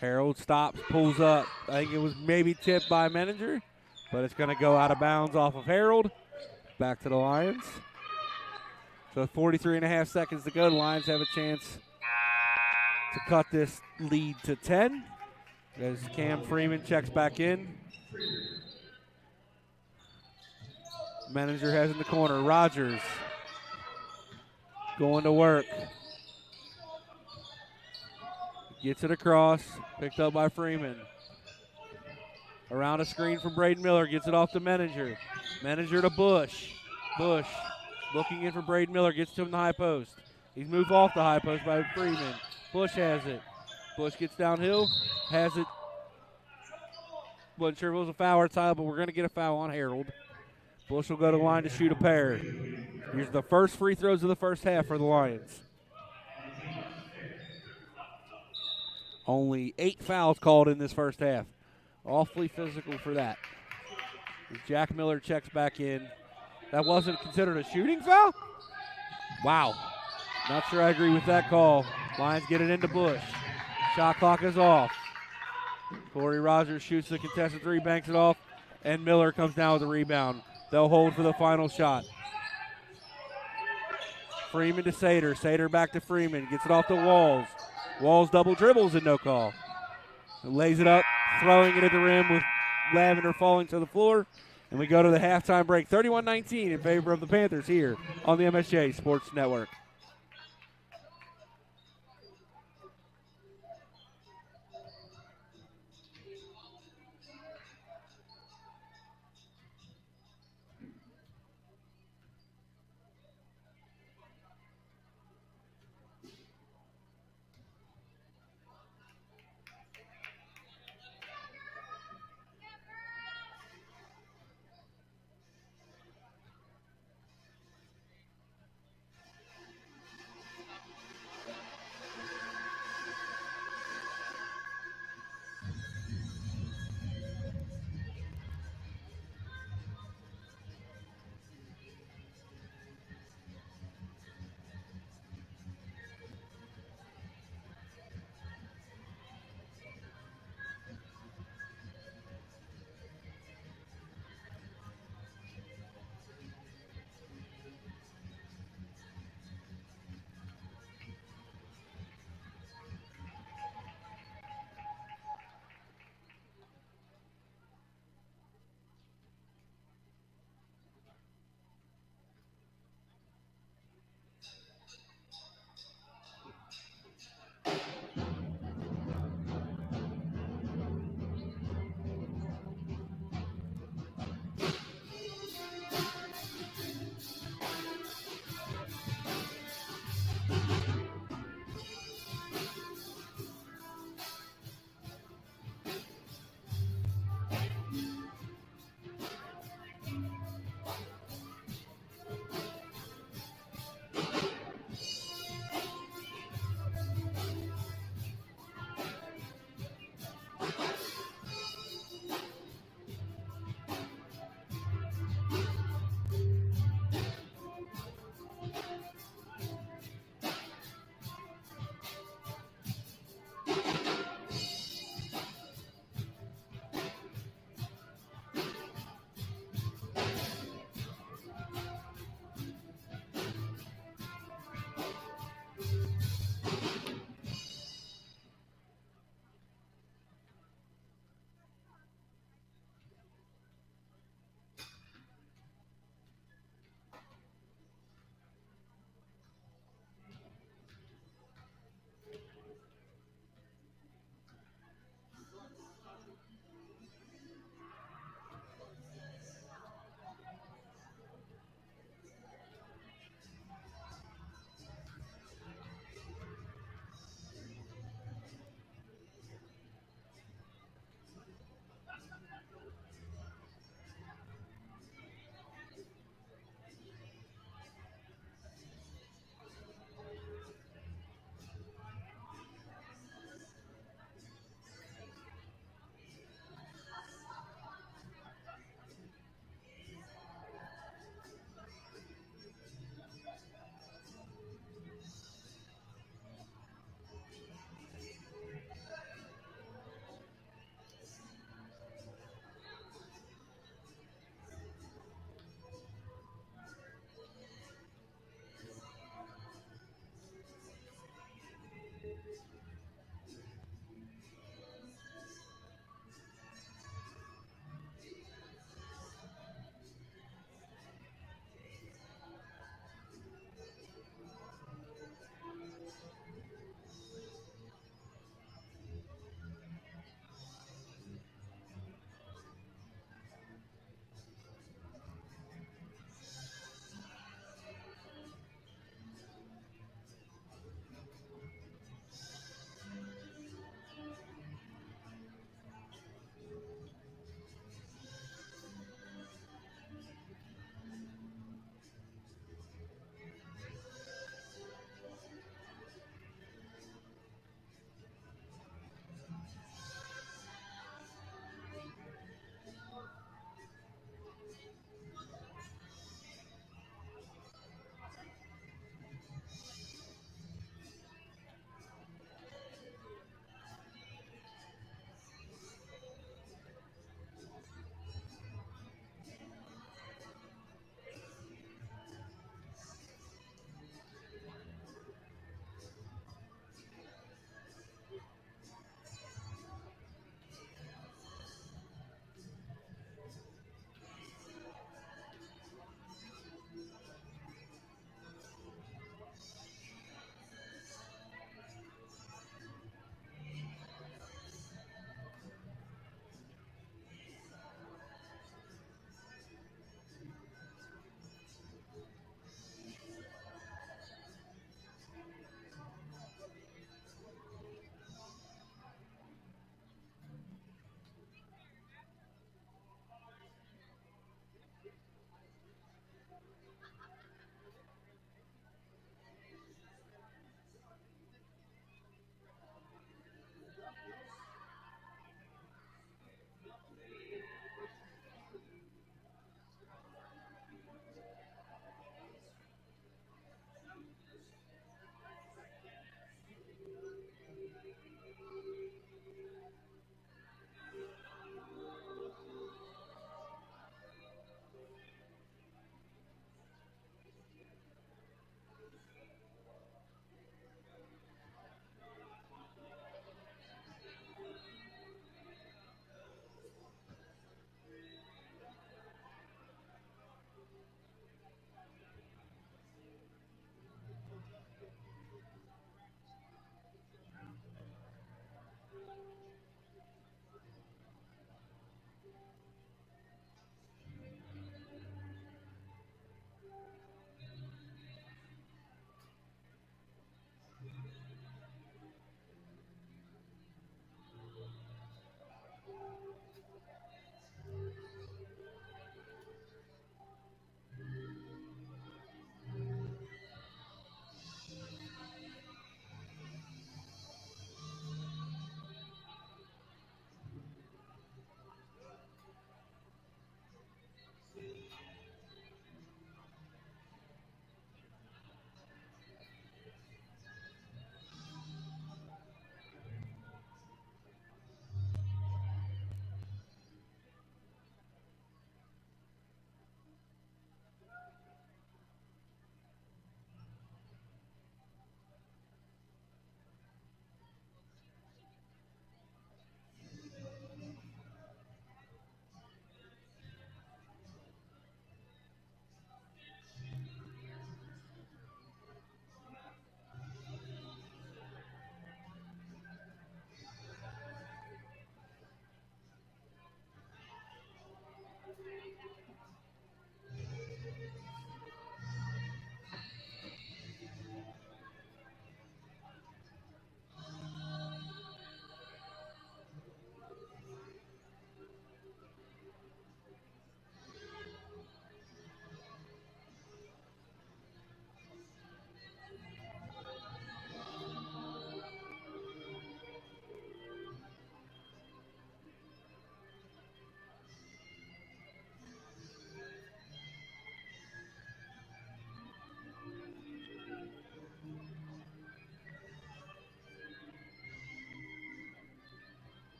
Harold stops, pulls up. I think it was maybe tipped by Manager, but it's going to go out of bounds off of Harold. Back to the Lions. So 43.5 seconds to go. The Lions have a chance to cut this lead to 10 as Cam Freeman checks back in. Manager has in the corner. Rogers going to work. Gets it across. Picked up by Freeman. Around a screen from Braden Miller. Gets it off to Manager. Manager to Bush. Bush looking in for Braden Miller. Gets to him in the high post. He's moved off the high post by Freeman. Bush has it. Bush gets downhill. Has it. Wasn't sure if it was a foul or tie, but we're going to get a foul on Harold. Bush will go to the line to shoot a pair. Here's the first free throws of the first half for the Lions. Only 8 fouls called in this first half. Awfully physical for that. Jack Miller checks back in. That wasn't considered a shooting foul? Wow. Not sure I agree with that call. Lions get it into Bush. Shot clock is off. Corey Rogers shoots the contested three, banks it off, and Miller comes down with the rebound. They'll hold for the final shot. Freeman to Sater. Sater back to Freeman. Gets it off the Walls. Walls double dribbles and no call. Lays it up, throwing it at the rim with Lavender falling to the floor. And we go to the halftime break. 31-19 in favor of the Panthers here on the MSJ Sports Network.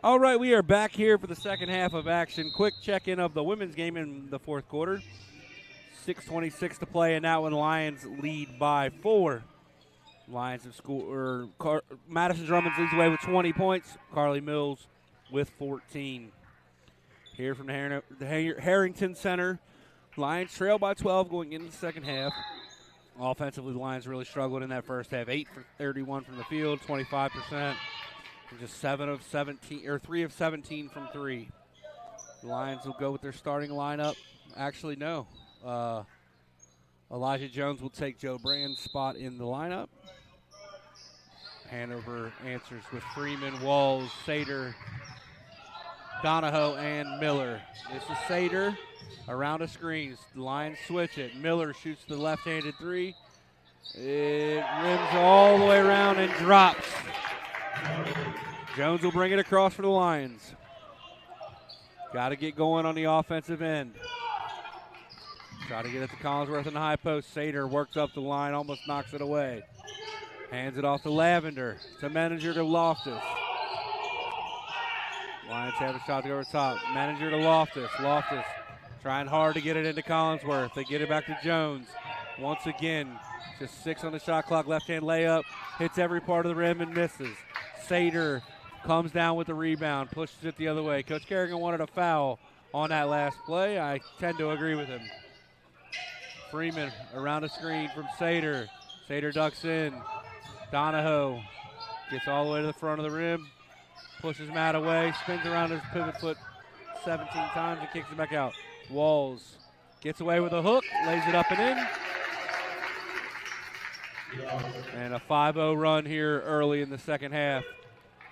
All right, we are back here for the second half of action. Quick check-in of the women's game in the fourth quarter. 6:26 to play, and that one Lions lead by 4. Lions have scored. Madison Drummond leads the way with 20 points. Carly Mills with 14. Here from the Harrington Center, Lions trail by 12 going into the second half. Offensively, the Lions really struggled in that first half. 8 for 31 from the field, 25%. Just 7 of 17, or 3 of 17 from 3. The Lions will go with their starting lineup. Actually, no. Elijah Jones will take Joe Brand's spot in the lineup. Hanover answers with Freeman, Walls, Sater, Donahoe, and Miller. This is Sater around a screen. The Lions switch it. Miller shoots the left-handed 3. It rims all the way around and drops. Jones will bring it across for the Lions. Got to get going on the offensive end. Try to get it to Collinsworth in the high post. Sater works up the line, almost knocks it away. Hands it off to Lavender. To Manager to Loftus. Lions have a shot to go over the top. Manager to Loftus. Loftus trying hard to get it into Collinsworth. They get it back to Jones. Once again, just 6 on the shot clock. Left-hand layup. Hits every part of the rim and misses. Sater comes down with the rebound. Pushes it the other way. Coach Kerrigan wanted a foul on that last play. I tend to agree with him. Freeman around the screen from Sater. Sater ducks in. Donahoe gets all the way to the front of the rim. Pushes Matt away. Spins around his pivot foot 17 times and kicks it back out. Walls gets away with a hook. Lays it up and in. And a 5-0 run here early in the second half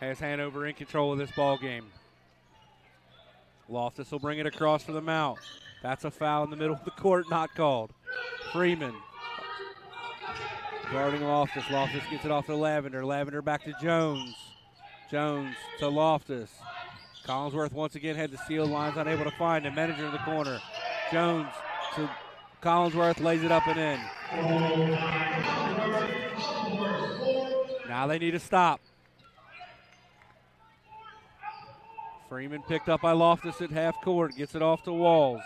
has Hanover in control of this ball game. Loftus will bring it across for the mount. That's a foul in the middle of the court, not called. Freeman guarding Loftus. Loftus gets it off to Lavender. Lavender back to Jones. Jones to Loftus. Collinsworth once again had the steal. Line's unable to find him. Manager in the corner. Jones to Collinsworth, lays it up and in. Now they need to stop. Freeman picked up by Loftus at half court. Gets it off to Walls.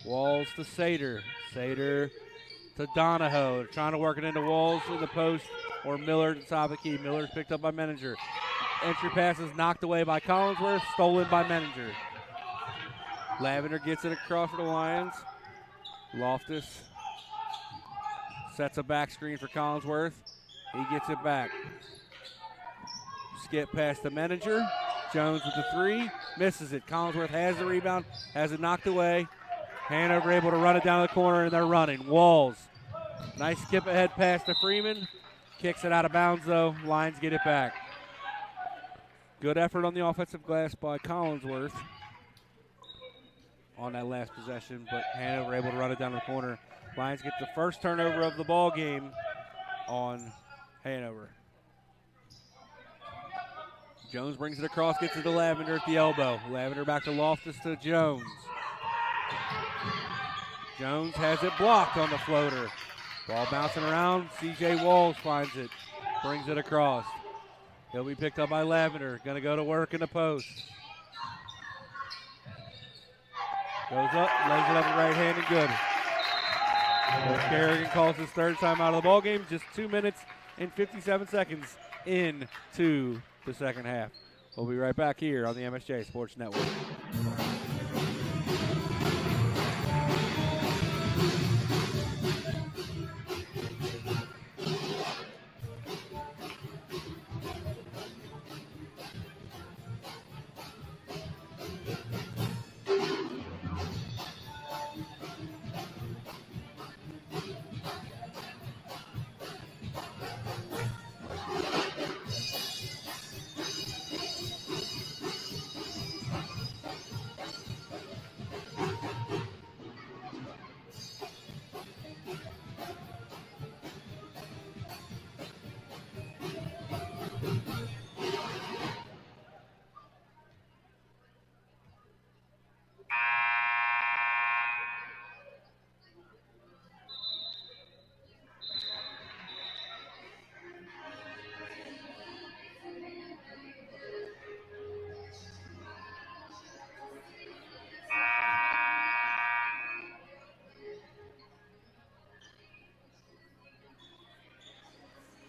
Walls to Sater. Sater to Donahoe. They're trying to work it into Walls in the post or Miller at the top of the key. Miller's picked up by Manager. Entry pass is knocked away by Collinsworth. Stolen by Manager. Lavender gets it across for the Lions. Loftus sets a back screen for Collinsworth. He gets it back. Skip past the Manager. Jones with the 3. Misses it. Collinsworth has the rebound. Has it knocked away. Hanover able to run it down the corner, and they're running. Walls. Nice skip ahead pass to Freeman. Kicks it out of bounds, though. Lions get it back. Good effort on the offensive glass by Collinsworth on that last possession, but Hanover able to run it down the corner. Lions get the first turnover of the ball game on Hanover. Jones brings it across, gets it to Lavender at the elbow. Lavender back to Loftus to Jones. Jones has it blocked on the floater. Ball bouncing around. C.J. Walls finds it. Brings it across. He'll be picked up by Lavender. Going to go to work in the post. Goes up, lays it up in right hand and good. Coach Kerrigan calls his third time out of the ball game. Just 2 minutes and 57 seconds into the second half. We'll be right back here on the MSJ Sports Network.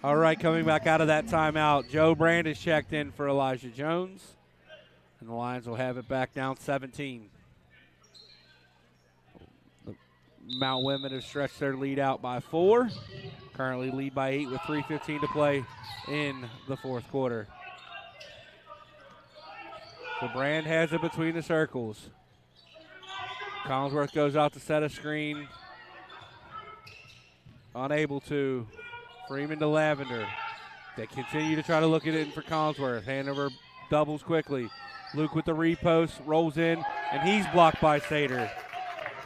All right, coming back out of that timeout, Joe Brand is checked in for Elijah Jones. And the Lions will have it back down 17. The Mount Women have stretched their lead out by 4. Currently lead by 8 with 3:15 to play in the fourth quarter. So Brand has it between the circles. Collinsworth goes out to set a screen. Unable to. Freeman to Lavender. They continue to try to look at it for Collinsworth. Hanover doubles quickly. Luke with the repost, rolls in, and he's blocked by Sater.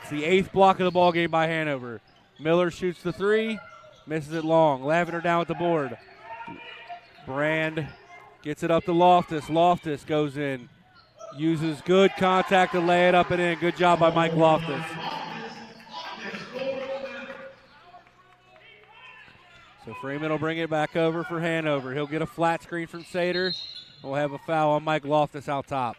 It's the 8th block of the ball game by Hanover. Miller shoots the 3, misses it long. Lavender down at the board. Brand gets it up to Loftus. Loftus goes in. Uses good contact to lay it up and in. Good job by Mike Loftus. So Freeman will bring it back over for Hanover. He'll get a flat screen from Sater. We'll have a foul on Mike Loftus out top.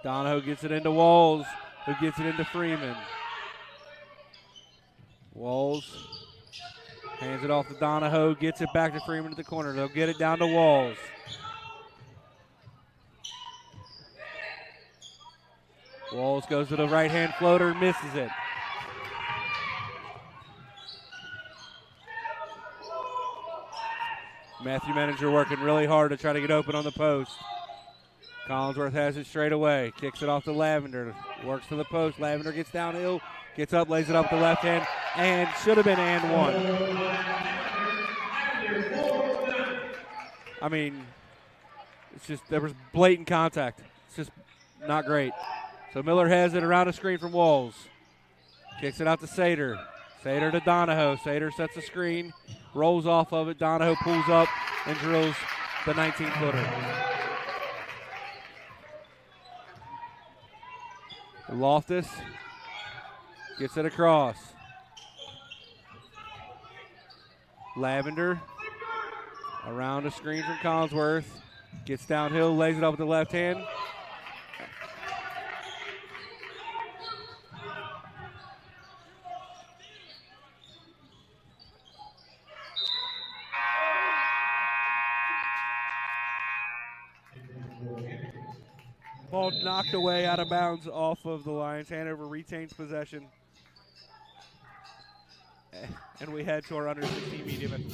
Donahoe gets it into Walls, who gets it into Freeman. Walls hands it off to Donahoe, gets it back to Freeman at the corner. They'll get it down to Walls. Walls goes to the right-hand floater, misses it. Matthew Menninger working really hard to try to get open on the post. Collinsworth has it straight away. Kicks it off to Lavender. Works to the post. Lavender gets downhill. Gets up, lays it up with the left hand. And should have been and one. I mean, it's just, there was blatant contact. It's just not great. So Miller has it around a screen from Walls. Kicks it out to Sater. Sater to Donahoe. Sater sets a screen. Rolls off of it. Donahoe pulls up and drills the 19-footer. Loftus gets it across. Lavender around a screen from Collinsworth. Gets downhill, lays it up with the left hand. Ball knocked away out of bounds off of the Lions. Hanover retains possession. And we head to our under 16 media event.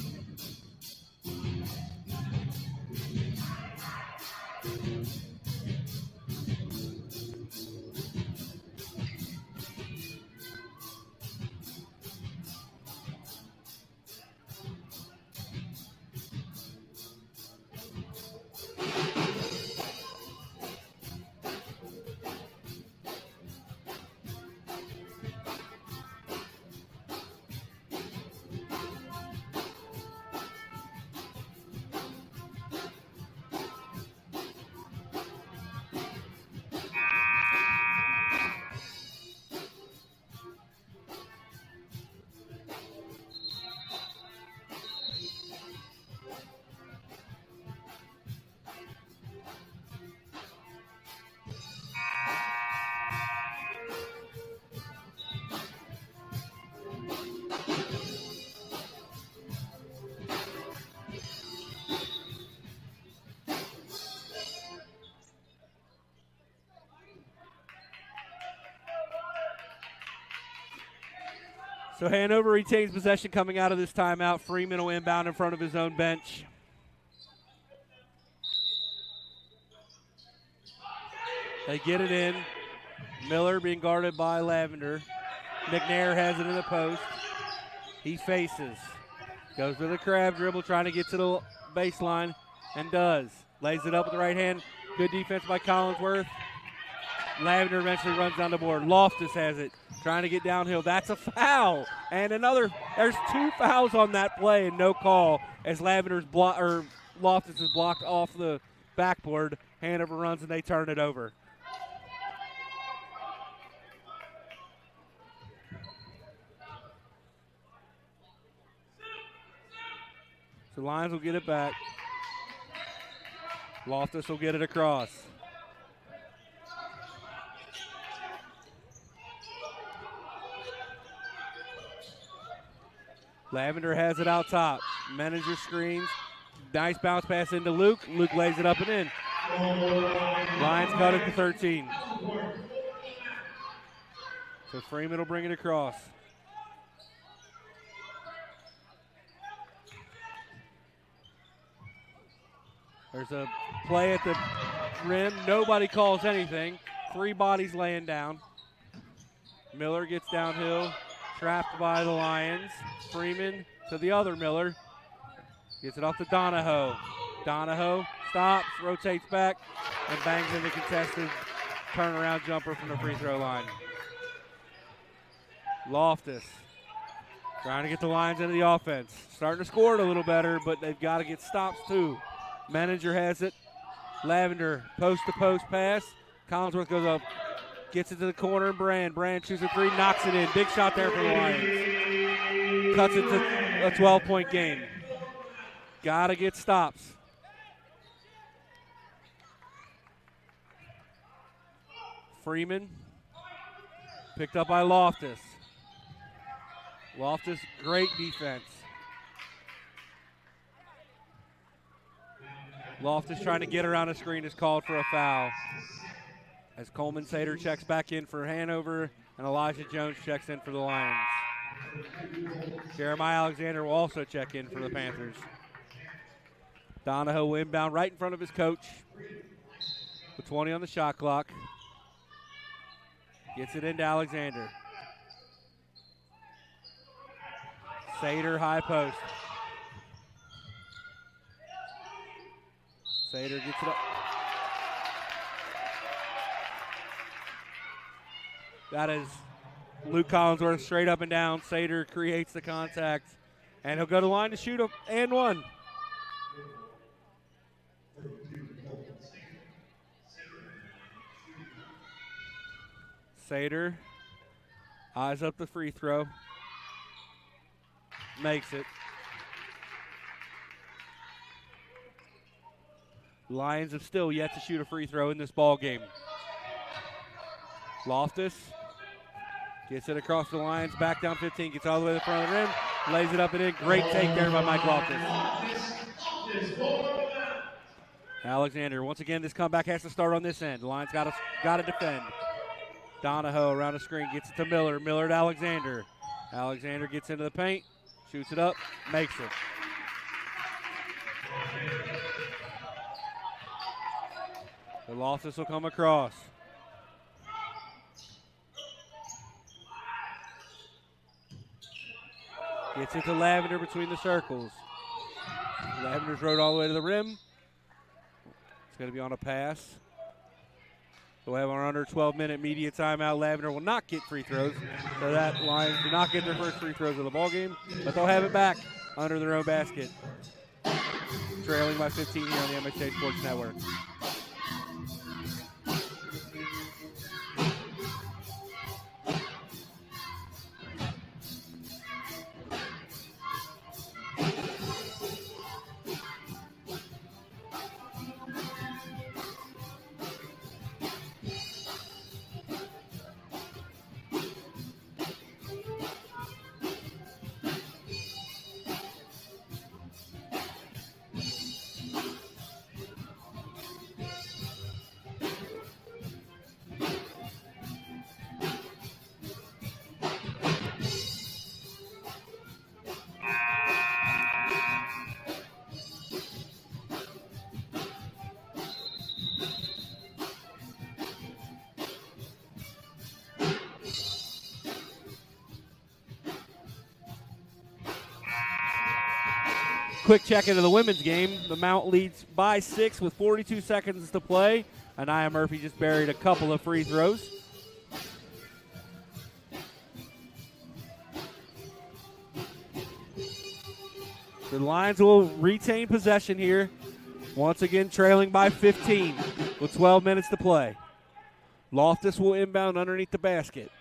So Hanover retains possession coming out of this timeout. Freeman will inbound in front of his own bench. They get it in. Miller being guarded by Lavender. McNair has it in the post. He faces. Goes to the crab dribble, trying to get to the baseline, and does. Lays it up with the right hand. Good defense by Collinsworth. Lavender eventually runs down the board. Loftus has it, trying to get downhill. That's a foul. And there's 2 fouls on that play and no call as Loftus is blocked off the backboard. Hanover runs and they turn it over. So Lions will get it back. Loftus will get it across. Lavender has it out top. Manager screens. Nice bounce pass into Luke. Luke lays it up and in. Lions cut it to 13. So Freeman will bring it across. There's a play at the rim. Nobody calls anything. 3 bodies laying down. Miller gets downhill. Trapped by the Lions. Freeman to the other Miller. Gets it off to Donahoe. Donahoe stops, rotates back, and bangs in the contested turnaround jumper from the free throw line. Loftus trying to get the Lions into the offense. Starting to score it a little better, but they've got to get stops too. Manager has it. Lavender post-to-post pass. Collinsworth goes up, gets it to the corner. Brand shoots a 3, knocks it in. Big shot there for the Lions. Cuts it to a 12-point game. Got to get stops. Freeman picked up by Loftus. Loftus, great defense. Loftus trying to get around a screen is called for a foul. As Coleman Sater checks back in for Hanover and Elijah Jones checks in for the Lions. Jeremiah Alexander will also check in for the Panthers. Donahoe inbound right in front of his coach with 20 on the shot clock. Gets it into Alexander. Sater high post. Sater gets it up. That is Luke Collinsworth straight up and down. Sater creates the contact, and he'll go to the line to shoot a and one. Sater eyes up the free throw. Makes it. Lions have still yet to shoot a free throw in this ball game. Loftus gets it across the Lions, back down 15, gets all the way to the front of the rim, lays it up and in. Great take there by Mike Loftus. Alexander, once again, this comeback has to start on this end. The Lions got to defend. Donahoe around the screen, gets it to Miller. Miller to Alexander. Alexander gets into the paint, shoots it up, makes it. The Loftus will come across. Gets it to Lavender between the circles. Lavender's rode all the way to the rim. It's going to be on a pass. We'll have our under 12-minute media timeout. Lavender will not get free throws, so that Lions do not get their first free throws of the ball game, but they'll have it back under their own basket. Trailing by 15 here on the MSJ Sports Network. Quick check into the women's game. The Mount leads by 6 with 42 seconds to play. Anaya Murphy just buried a couple of free throws. The Lions will retain possession here. Once again, trailing by 15 with 12 minutes to play. Loftus will inbound underneath the basket.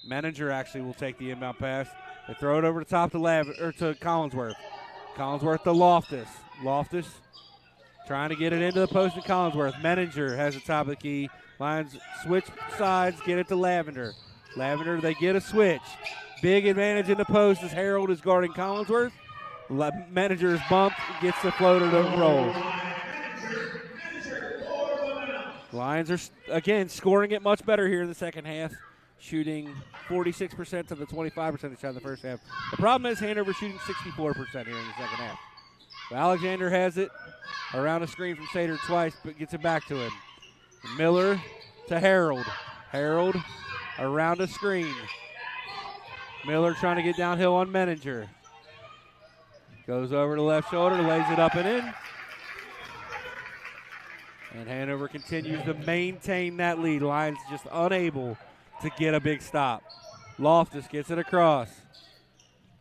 Menninger actually will take the inbound pass. They throw it over the top to to Collinsworth. Collinsworth to Loftus. Loftus trying to get it into the post to Collinsworth. Menninger has the top of the key. Lions switch sides, get it to Lavender. Lavender, they get a switch. Big advantage in the post as Harold is guarding Collinsworth. Menninger is bumped, gets the floater to roll. Lions are, again, scoring it much better here in the second half, shooting 46% to the 25% they shot in the first half. The problem is Hanover shooting 64% here in the second half. So Alexander has it around a screen from Sater twice, but gets it back to him. Miller to Harold. Harold around a screen. Miller trying to get downhill on Menninger. Goes over the left shoulder, lays it up and in. And Hanover continues to maintain that lead. Lions just unable to get a big stop. Loftus gets it across.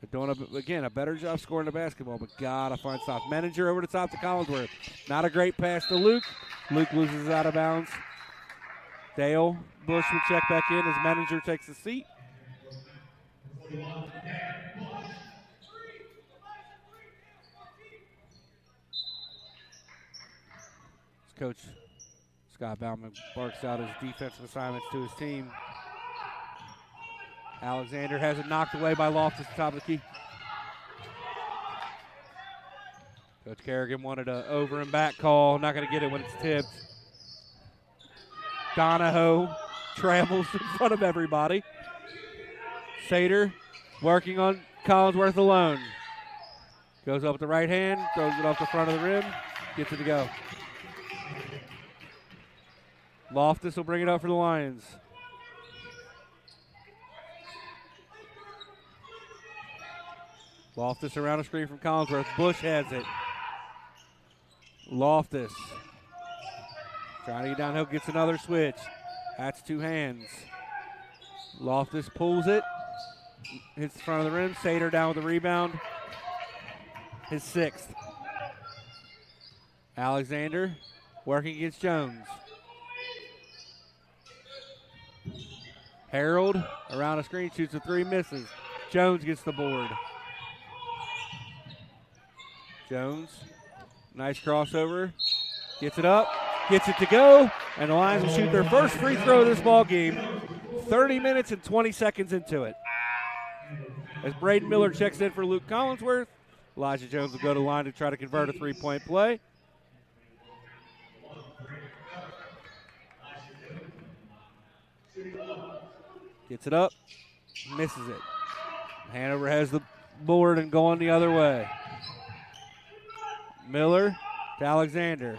They're doing, again, a better job scoring the basketball, but gotta find stops. Menninger over the top to Collinsworth. Not a great pass to Luke. Luke loses out of bounds. Dale Bush will check back in as Menninger takes a seat. Coach Scott Bauman barks out his defensive assignments to his team. Alexander has it knocked away by Loftus at the top of the key. Coach Kerrigan wanted an over and back call. Not going to get it when it's tipped. Donahoe travels in front of everybody. Sater working on Collinsworth alone. Goes up with the right hand, throws it off the front of the rim, gets it to go. Loftus will bring it up for the Lions. Loftus around a screen from Collinsworth. Bush has it. Loftus trying to get downhill, gets another switch. That's two hands. Loftus pulls it, hits the front of the rim. Sater down with the rebound. His sixth. Alexander working against Jones. Harold around a screen, shoots a three, misses. Jones gets the board. Jones, nice crossover, gets it up, gets it to go, and the Lions will shoot their first free throw of this ball game. 30 minutes and 20 seconds into it. As Braden Miller checks in for Luke Collinsworth, Elijah Jones will go to the line to try to convert a three-point play. Gets it up, misses it. Hanover has the board and going the other way. Miller to Alexander.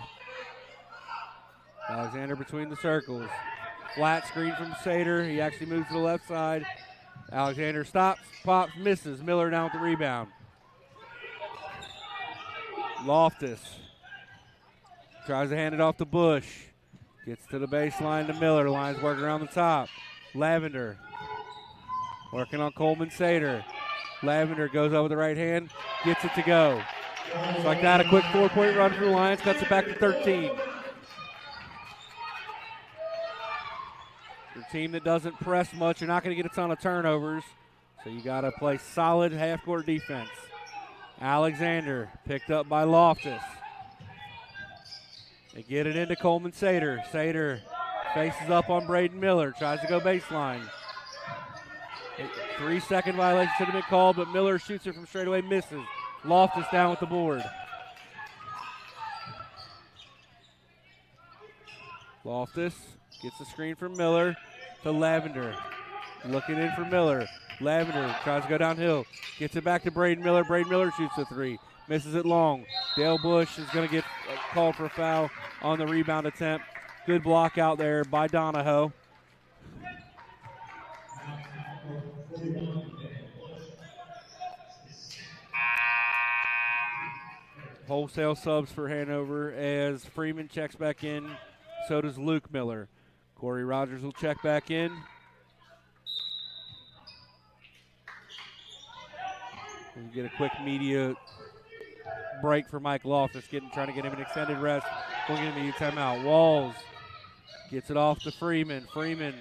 Alexander between the circles. Flat screen from Sater. He actually moves to the left side. Alexander stops, pops, misses. Miller down with the rebound. Loftus tries to hand it off to Bush. Gets to the baseline to Miller. Lions working around the top. Lavender working on Coleman Sater. Lavender goes over the right hand, gets it to go. Just like that, a quick 4-point run for the Lions, cuts it back to 13. For a team that doesn't press much, you're not going to get a ton of turnovers, so you got to play solid half-court defense. Alexander picked up by Loftus. They get it into Coleman Sater. Sater faces up on Braden Miller, tries to go baseline. 3-second violation should have been called, but Miller shoots it from straightaway, misses. Loftus down with the board. Loftus gets the screen from Miller to Lavender. Looking in for Miller. Lavender tries to go downhill. Gets it back to Braden Miller. Braden Miller shoots the three. Misses it long. Dale Bush is going to get called for a foul on the rebound attempt. Good block out there by Donahoe. Wholesale subs for Hanover as Freeman checks back in. So does Luke Miller. Corey Rogers will check back in. We'll get a quick media break for Mike Loftus, trying to get him an extended rest. We'll get him a media timeout. Walls gets it off to Freeman. Freeman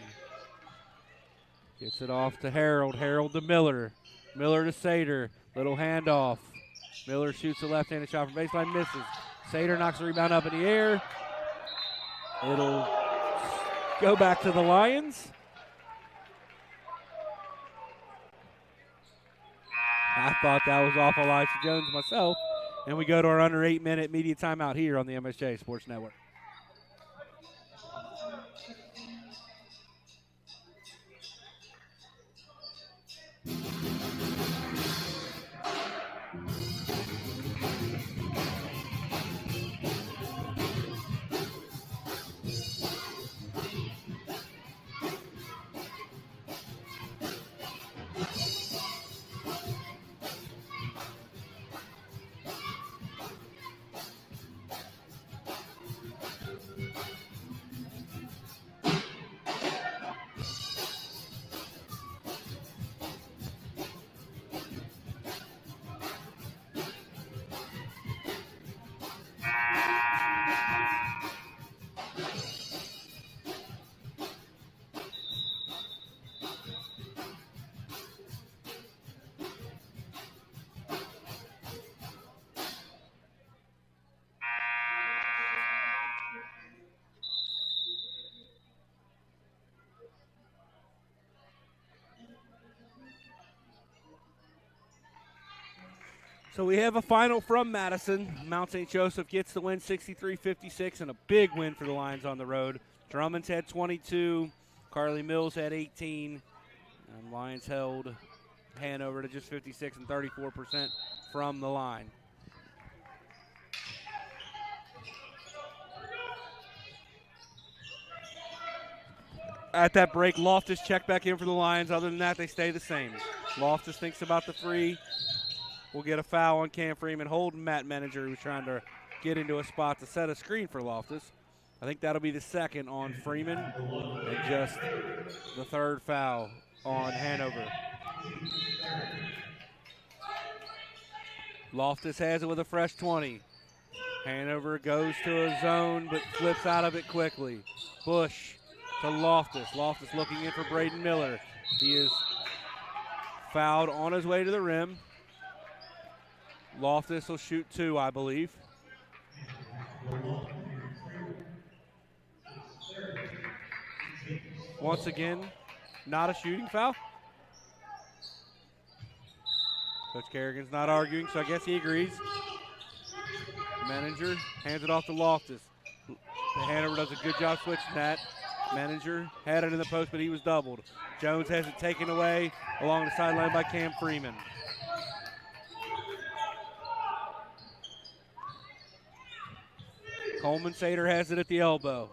Gets it off to Harold. Harold to Miller. Miller to Sater. Little handoff. Miller shoots a left-handed shot from baseline, misses. Sater knocks the rebound up in the air. It'll go back to the Lions. I thought that was off Elijah Jones myself. And we go to our under 8-minute media timeout here on the MSJ Sports Network. So we have a final from Madison. Mount St. Joseph gets the win 63-56 and a big win for the Lions on the road. Drummond's had 22. Carly Mills had 18. And Lions held Hanover to just 56 and 34% from the line. At that break, Loftus checked back in for the Lions. Other than that, they stay the same. Loftus thinks about the three. We'll get a foul on Cam Freeman, holding Matt Menninger, who's trying to get into a spot to set a screen for Loftus. I think that'll be the second on Freeman and just the third foul on Hanover. Loftus has it with a fresh 20. Hanover goes to a zone but flips out of it quickly. Bush to Loftus. Loftus looking in for Braden Miller. He is fouled on his way to the rim. Loftus will shoot two, I believe. Once again, not a shooting foul. Coach Kerrigan's not arguing, so I guess he agrees. Menninger hands it off to Loftus. Hanover does a good job switching that. Menninger had it in the post, but he was doubled. Jones has it taken away along the sideline by Cam Freeman. Coleman Sater has it at the elbow.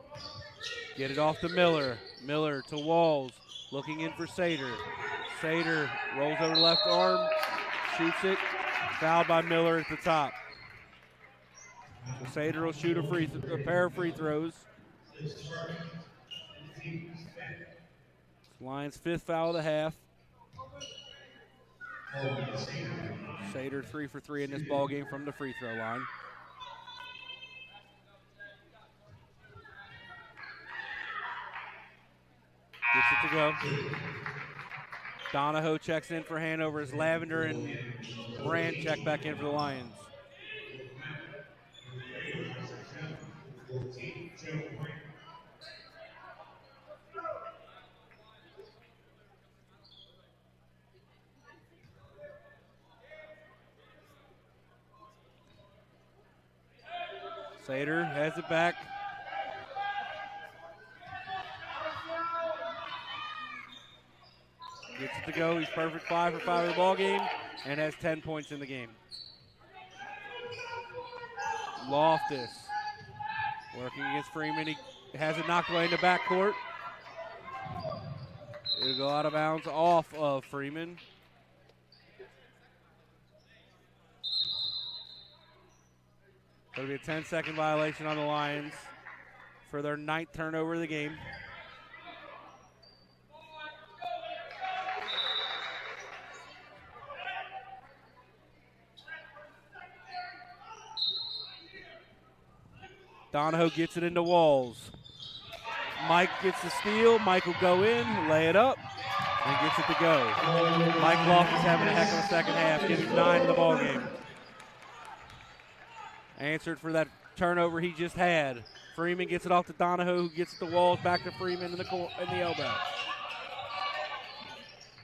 Get it off to Miller. Miller to Walls. Looking in for Sater. Sater rolls over the left arm. Shoots it. Fouled by Miller at the top. So Sater will shoot a pair of free throws. Lions' fifth foul of the half. Sater 3 for 3 in this ball game from the free throw line. Gets it to go. Donahoe checks in for Hanover as Lavender and Brand check back in for the Lions. Sater has it back. Gets it to go. He's perfect 5 for 5 of the ball game and has 10 points in the game. Loftus working against Freeman. He has it knocked away in the backcourt. It'll go out of bounds off of Freeman. It'll be a 10-second violation on the Lions for their 9th turnover of the game. Donahoe gets it into Walls. Mike gets the steal. Mike will go in, lay it up, and gets it to go. Mike Loftus having a heck of a second half, getting 9 in the ballgame. Answered for that turnover he just had. Freeman gets it off to Donahoe, who gets it to Walls, back to Freeman in the elbow.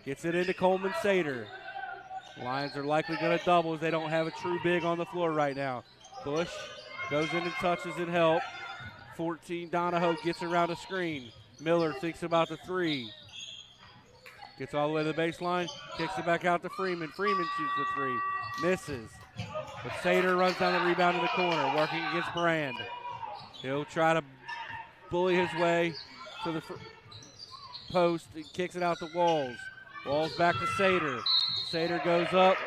Gets it into Coleman Sater. Lions are likely going to double as they don't have a true big on the floor right now. Bush goes in and touches and help. 14, Donahoe gets around a screen. Miller thinks about the three. Gets all the way to the baseline, kicks it back out to Freeman. Freeman shoots the three, misses. But Sater runs down the rebound in the corner, working against Brand. He'll try to bully his way to the post and kicks it out to Walls. Walls back to Sater. Sater goes up,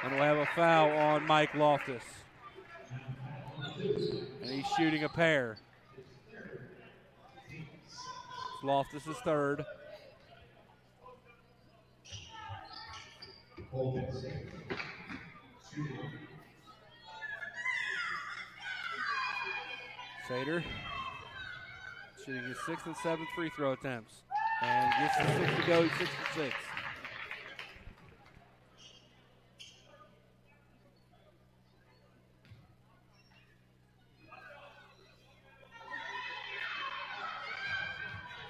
and we'll have a foul on Mike Loftus. And he's shooting a pair. Loftus is third. Sater shooting his 6th and 7th free throw attempts. And gets the 6 to go, he's 6 for 6.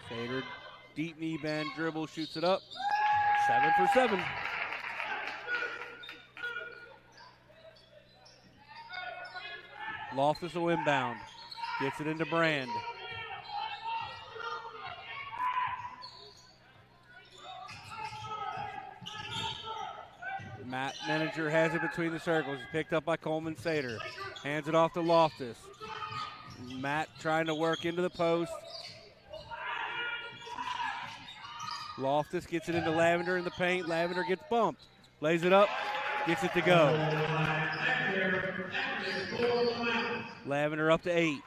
Sater, deep knee bend, dribble, shoots it up. 7 for 7. Loftus will inbound. Gets it into Brand. Matt Manager has it between the circles. He's picked up by Coleman Sater. Hands it off to Loftus. Matt trying to work into the post. Loftus gets it into Lavender in the paint. Lavender gets bumped. Lays it up. Gets it to go. Lavender up to 8.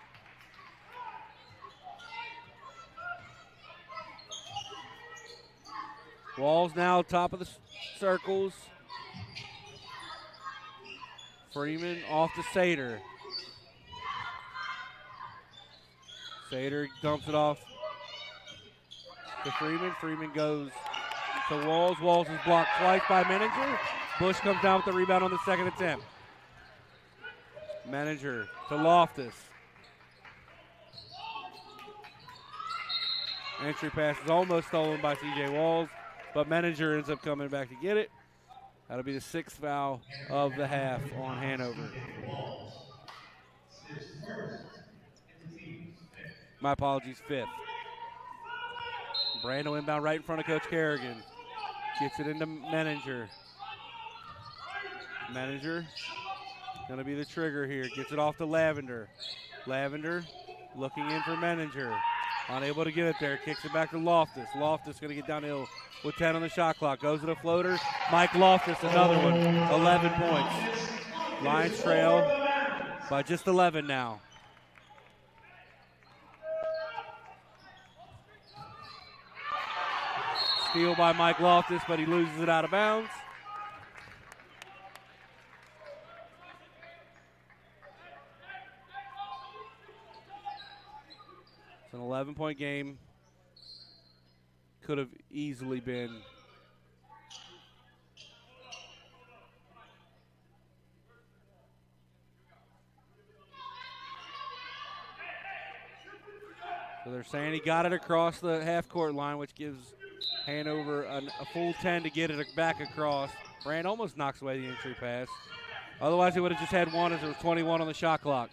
Walls now top of the circles. Freeman off to Sater. Sater dumps it off to Freeman. Freeman goes to Walls. Walls is blocked twice by Manager. Bush comes down with the rebound on the second attempt. Manager to Loftus. Entry pass is almost stolen by C.J. Walls, but Manager ends up coming back to get it. That'll be the 6th foul of the half on Hanover. My apologies, 5th. Brando inbound right in front of Coach Kerrigan. Gets it into Manager. Manager going to be the trigger here. Gets it off to Lavender. Lavender looking in for Manager. Unable to get it there. Kicks it back to Loftus. Loftus going to get downhill with 10 on the shot clock. Goes to the floater. Mike Loftus, another one. 11 points. Lions trail by just 11 now. Steal by Mike Loftus, but he loses it out of bounds. It's an 11-point game. Could have easily been. So they're saying he got it across the half-court line, which gives Hanover a full 10 to get it back across. Brand almost knocks away the entry pass. Otherwise, he would have just had one as there was 21 on the shot clock.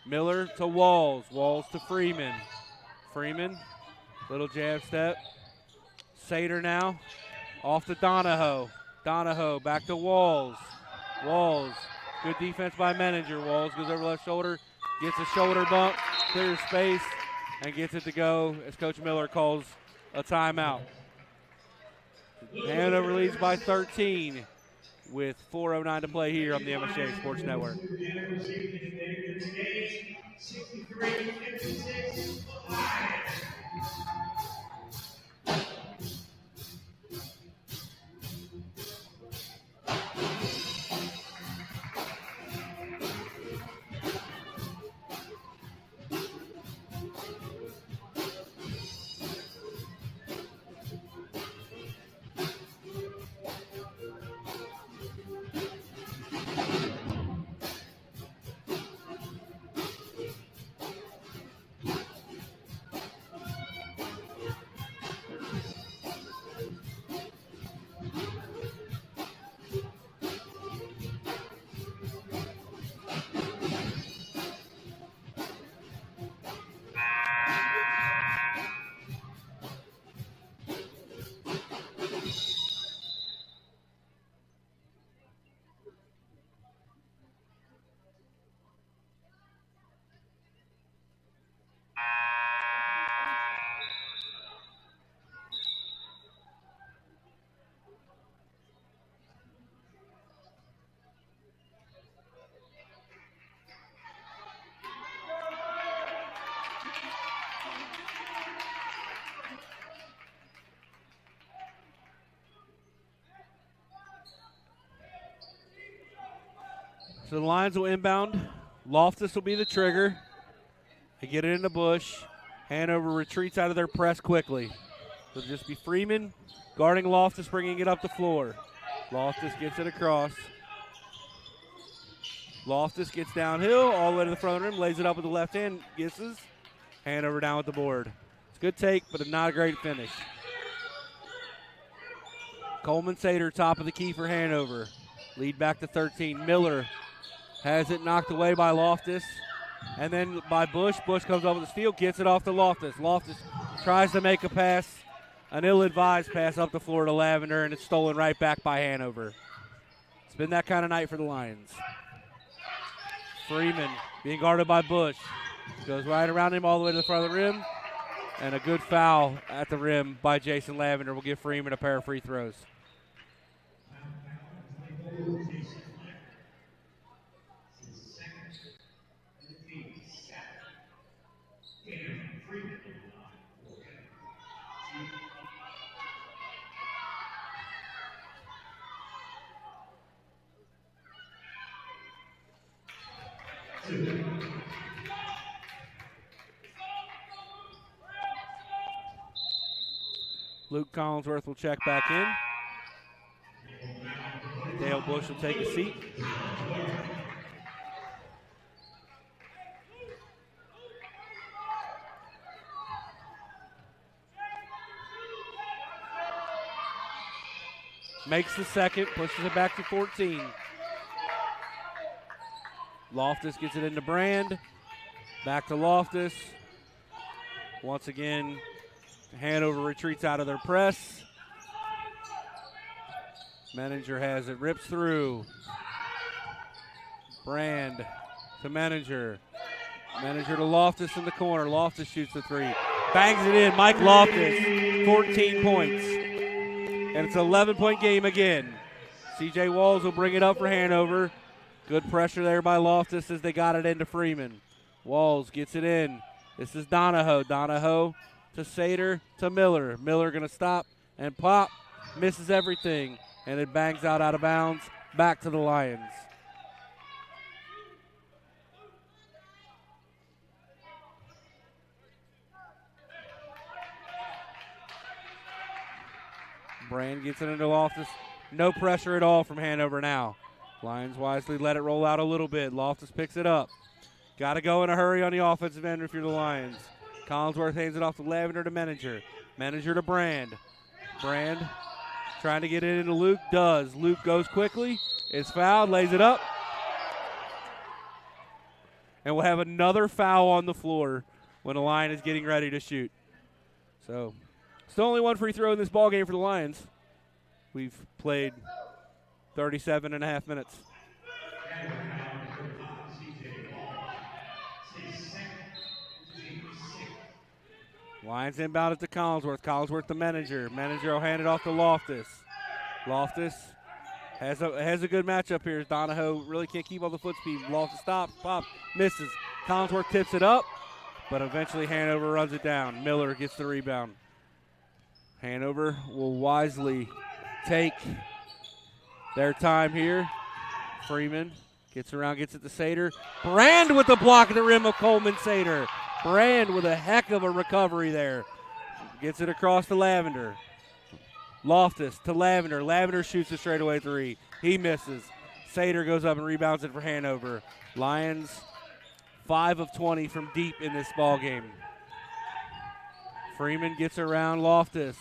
Miller to Walls. Walls to Freeman. Freeman, little jab step. Sater now, off to Donahoe. Donahoe back to Walls. Walls, good defense by Manager. Walls goes over left shoulder, gets a shoulder bump, clears space, and gets it to go as Coach Miller calls a timeout. Hanover leads by 13 with 4:09 to play here on the MSJ Sports Network. So the Lions will inbound. Loftus will be the trigger. They get it in the bush. Hanover retreats out of their press quickly. So it'll just be Freeman guarding Loftus, bringing it up the floor. Loftus gets it across. Loftus gets downhill all the way to the front of the rim, lays it up with the left hand, misses. Hanover down with the board. It's a good take, but not a great finish. Coleman Sater, top of the key for Hanover. Lead back to 13. Miller has it knocked away by Loftus. And then by Bush. Bush comes up with the steal, gets it off to Loftus. Loftus tries to make a pass, an ill-advised pass up the floor to Lavender, and it's stolen right back by Hanover. It's been that kind of night for the Lions. Freeman being guarded by Bush. Goes right around him all the way to the front of the rim. And a good foul at the rim by Jason Lavender will give Freeman a pair of free throws. Luke Collinsworth will check back in. Dale Bush will take a seat. Makes the second, pushes it back to 14. Loftus gets it into Brand. Back to Loftus. Once again, Hanover retreats out of their press. Manager has it, rips through. Brand to Manager. Manager to Loftus in the corner. Loftus shoots the three. Bangs it in. Mike Loftus, 14 points. And it's an 11-point game again. C.J. Walls will bring it up for Hanover. Good pressure there by Loftus as they got it into Freeman. Walls gets it in. This is Donahoe. Donahoe to Sater to Miller. Miller going to stop and pop. Misses everything. And it bangs out of bounds. Back to the Lions. Brand gets it into Loftus. No pressure at all from Hanover now. Lions wisely let it roll out a little bit. Loftus picks it up. Got to go in a hurry on the offensive end if you're the Lions. Collinsworth hands it off to Lavender to Manager. Manager to Brand. Brand trying to get it into Luke. Does. Luke goes quickly. Is fouled. Lays it up. And we'll have another foul on the floor when the line is getting ready to shoot. So, still only one free throw in this ball game for the Lions. We've played 37 and a half minutes. Lions inbound it to Collinsworth. Collinsworth the Manager. Manager will hand it off to Loftus. Loftus has a good matchup here. Donahoe really can't keep up the foot speed. Loftus stops, pops, misses. Collinsworth tips it up, but eventually Hanover runs it down. Miller gets the rebound. Hanover will wisely take their time here. Freeman gets around, gets it to Sater. Brand with the block at the rim of Coleman Sater. Brand with a heck of a recovery there. Gets it across to Lavender. Loftus to Lavender. Lavender shoots a straightaway three. He misses. Sater goes up and rebounds it for Hanover. Lions 5 of 20 from deep in this ball game. Freeman gets around Loftus.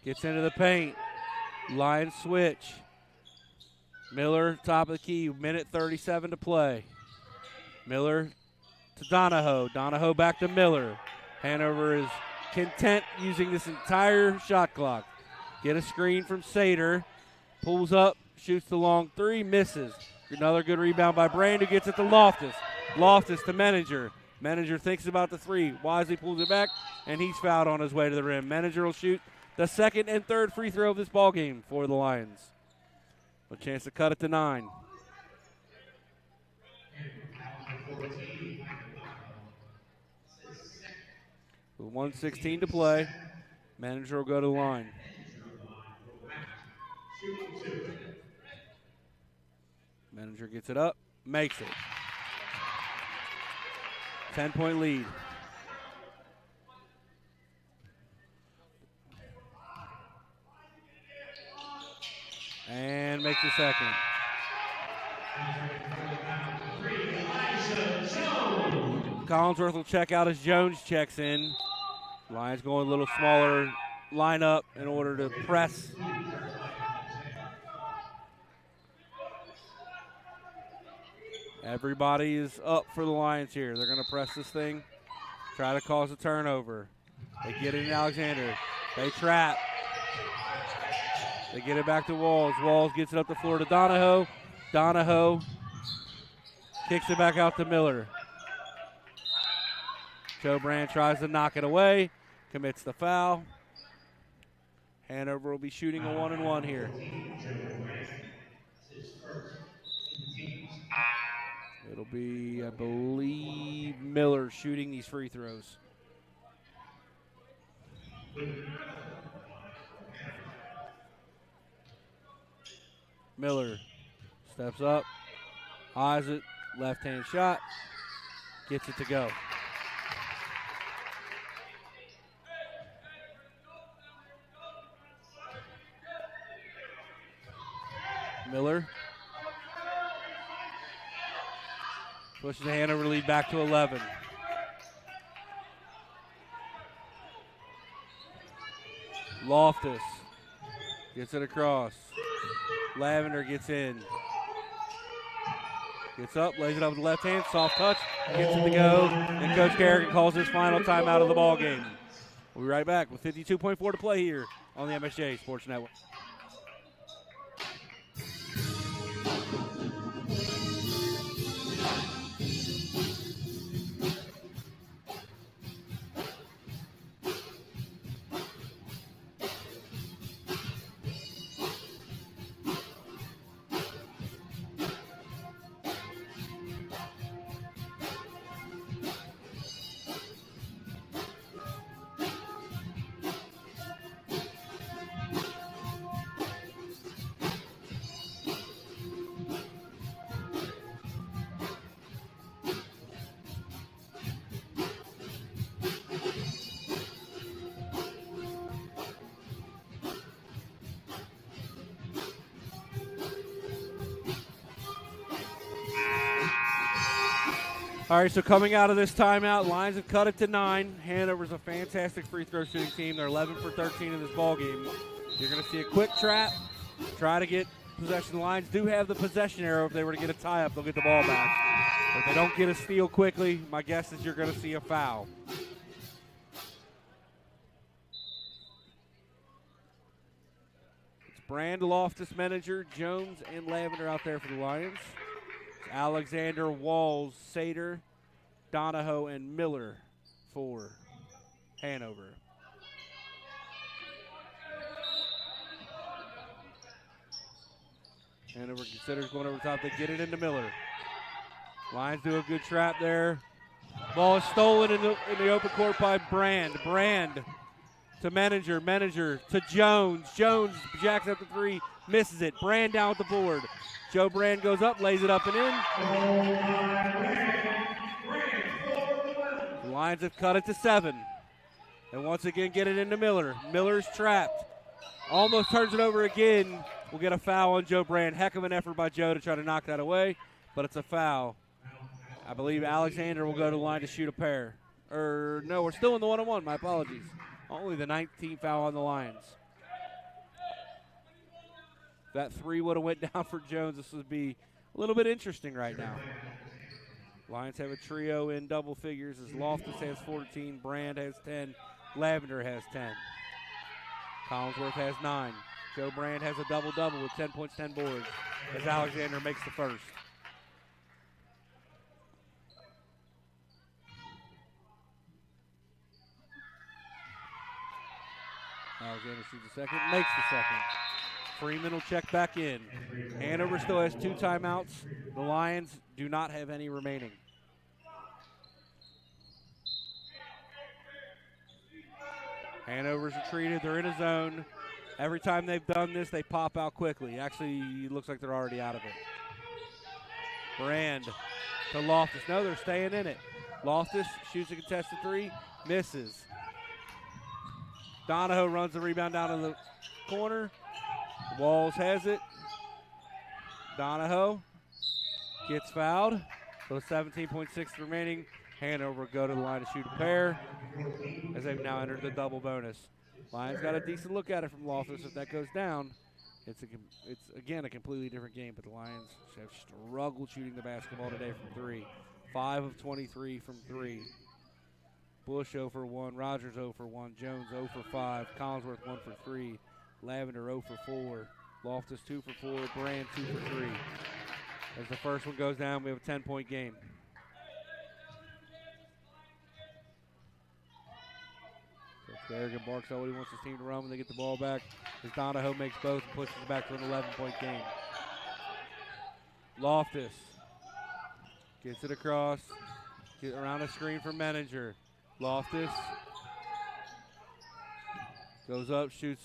Gets into the paint. Lions switch. Miller, top of the key, minute 37 to play. Miller to Donahoe. Donahoe back to Miller. Hanover is content using this entire shot clock. Get a screen from Sater. Pulls up, shoots the long three, misses. Another good rebound by Brand, who gets it to Loftus. Loftus to Manager. Manager thinks about the three. Wisely pulls it back, and he's fouled on his way to the rim. Manager will shoot the second and third free throw of this ball game for the Lions. A chance to cut it to 9. With 1:16 to play, Manager will go to the line. Manager gets it up. Makes it. 10-point lead. And makes the second. Collinsworth will check out as Jones checks in. Lions going a little smaller lineup in order to press. Everybody is up for the Lions here. They're going to press this thing, try to cause a turnover. They get it in Alexander. They trap. They get it back to Walls. Walls gets it up the floor to Donahoe. Donahoe kicks it back out to Miller. Joe Brand tries to knock it away, commits the foul. Hanover will be shooting a 1-and-1 here. It'll be, I believe, Miller shooting these free throws. Miller steps up, eyes it, left-hand shot, gets it to go. Miller pushes the Hanover lead back to 11. Loftus gets it across. Lavender gets in. Gets up, lays it up with the left hand, soft touch, gets it to go, and Coach Kerrigan calls his final timeout of the ball game. We'll be right back with 52.4 to play here on the MSJ Sports Network. All right, so coming out of this timeout, Lions have cut it to 9. Hanover's a fantastic free throw shooting team. They're 11 for 13 in this ball game. You're going to see a quick trap, try to get possession. The Lions do have the possession arrow. If they were to get a tie-up, they'll get the ball back. If they don't get a steal quickly, my guess is you're going to see a foul. It's Brand, Loftus, Menninger, Jones, and Lavender out there for the Lions. Alexander, Walls, Sater, Donahoe, and Miller for Hanover. Hanover considers going over the top. They get it into Miller. Lions do a good trap there. Ball is stolen in the open court by Brand. Brand to Menninger. Menninger to Jones. Jones jacks up the three, misses it. Brand down with the board. Joe Brand goes up, lays it up and in. The Lions have cut it to 7. And once again get it into Miller. Miller's trapped. Almost turns it over again. We'll get a foul on Joe Brand. Heck of an effort by Joe to try to knock that away, but it's a foul. I believe Alexander will go to the line to shoot a pair. No, we're still in the 1-on-1. My apologies. Only the 19th foul on the Lions. If that 3 would have went down for Jones, this would be a little bit interesting right now. Lions have a trio in double figures as Loftus has 14, Brand has 10, Lavender has 10. Collinsworth has 9. Joe Brand has a double-double with 10 points, 10 boards as Alexander makes the first. Alexander shoots the second, makes the second. Freeman will check back in. Hanover still has 2 timeouts. The Lions do not have any remaining. Hanover's retreated. They're in a zone. Every time they've done this, they pop out quickly. Actually, it looks like they're already out of it. Brand to Loftus. No, they're staying in it. Loftus shoots a contested three, misses. Donahoe runs the rebound down to the corner. Walls has it. Donahoe gets fouled. So 17.6 remaining. Hanover go to the line to shoot a pair as they've now entered the double bonus. Lions got a decent look at it from Loftus. If that goes down, it's again a completely different game, but the Lions have struggled shooting the basketball today from three. 5 of 23 from three. Bush 0 for 1, Rogers 0 for 1, Jones 0 for 5, Collinsworth 1 for 3, Lavender 0 for 4, Loftus 2 for 4, Brand 2 for 3. As the first one goes down, we have a 10-point game. So Kerrigan barks out what he wants his team to run when they get the ball back. As Donahoe makes both and pushes it back to an 11-point game. Loftus gets it across, get around a screen for Menninger. Loftus goes up, shoots.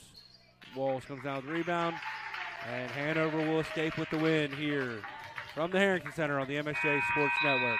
Walls comes down with the rebound, and Hanover will escape with the win here from the Harrington Center on the MSJ Sports Network.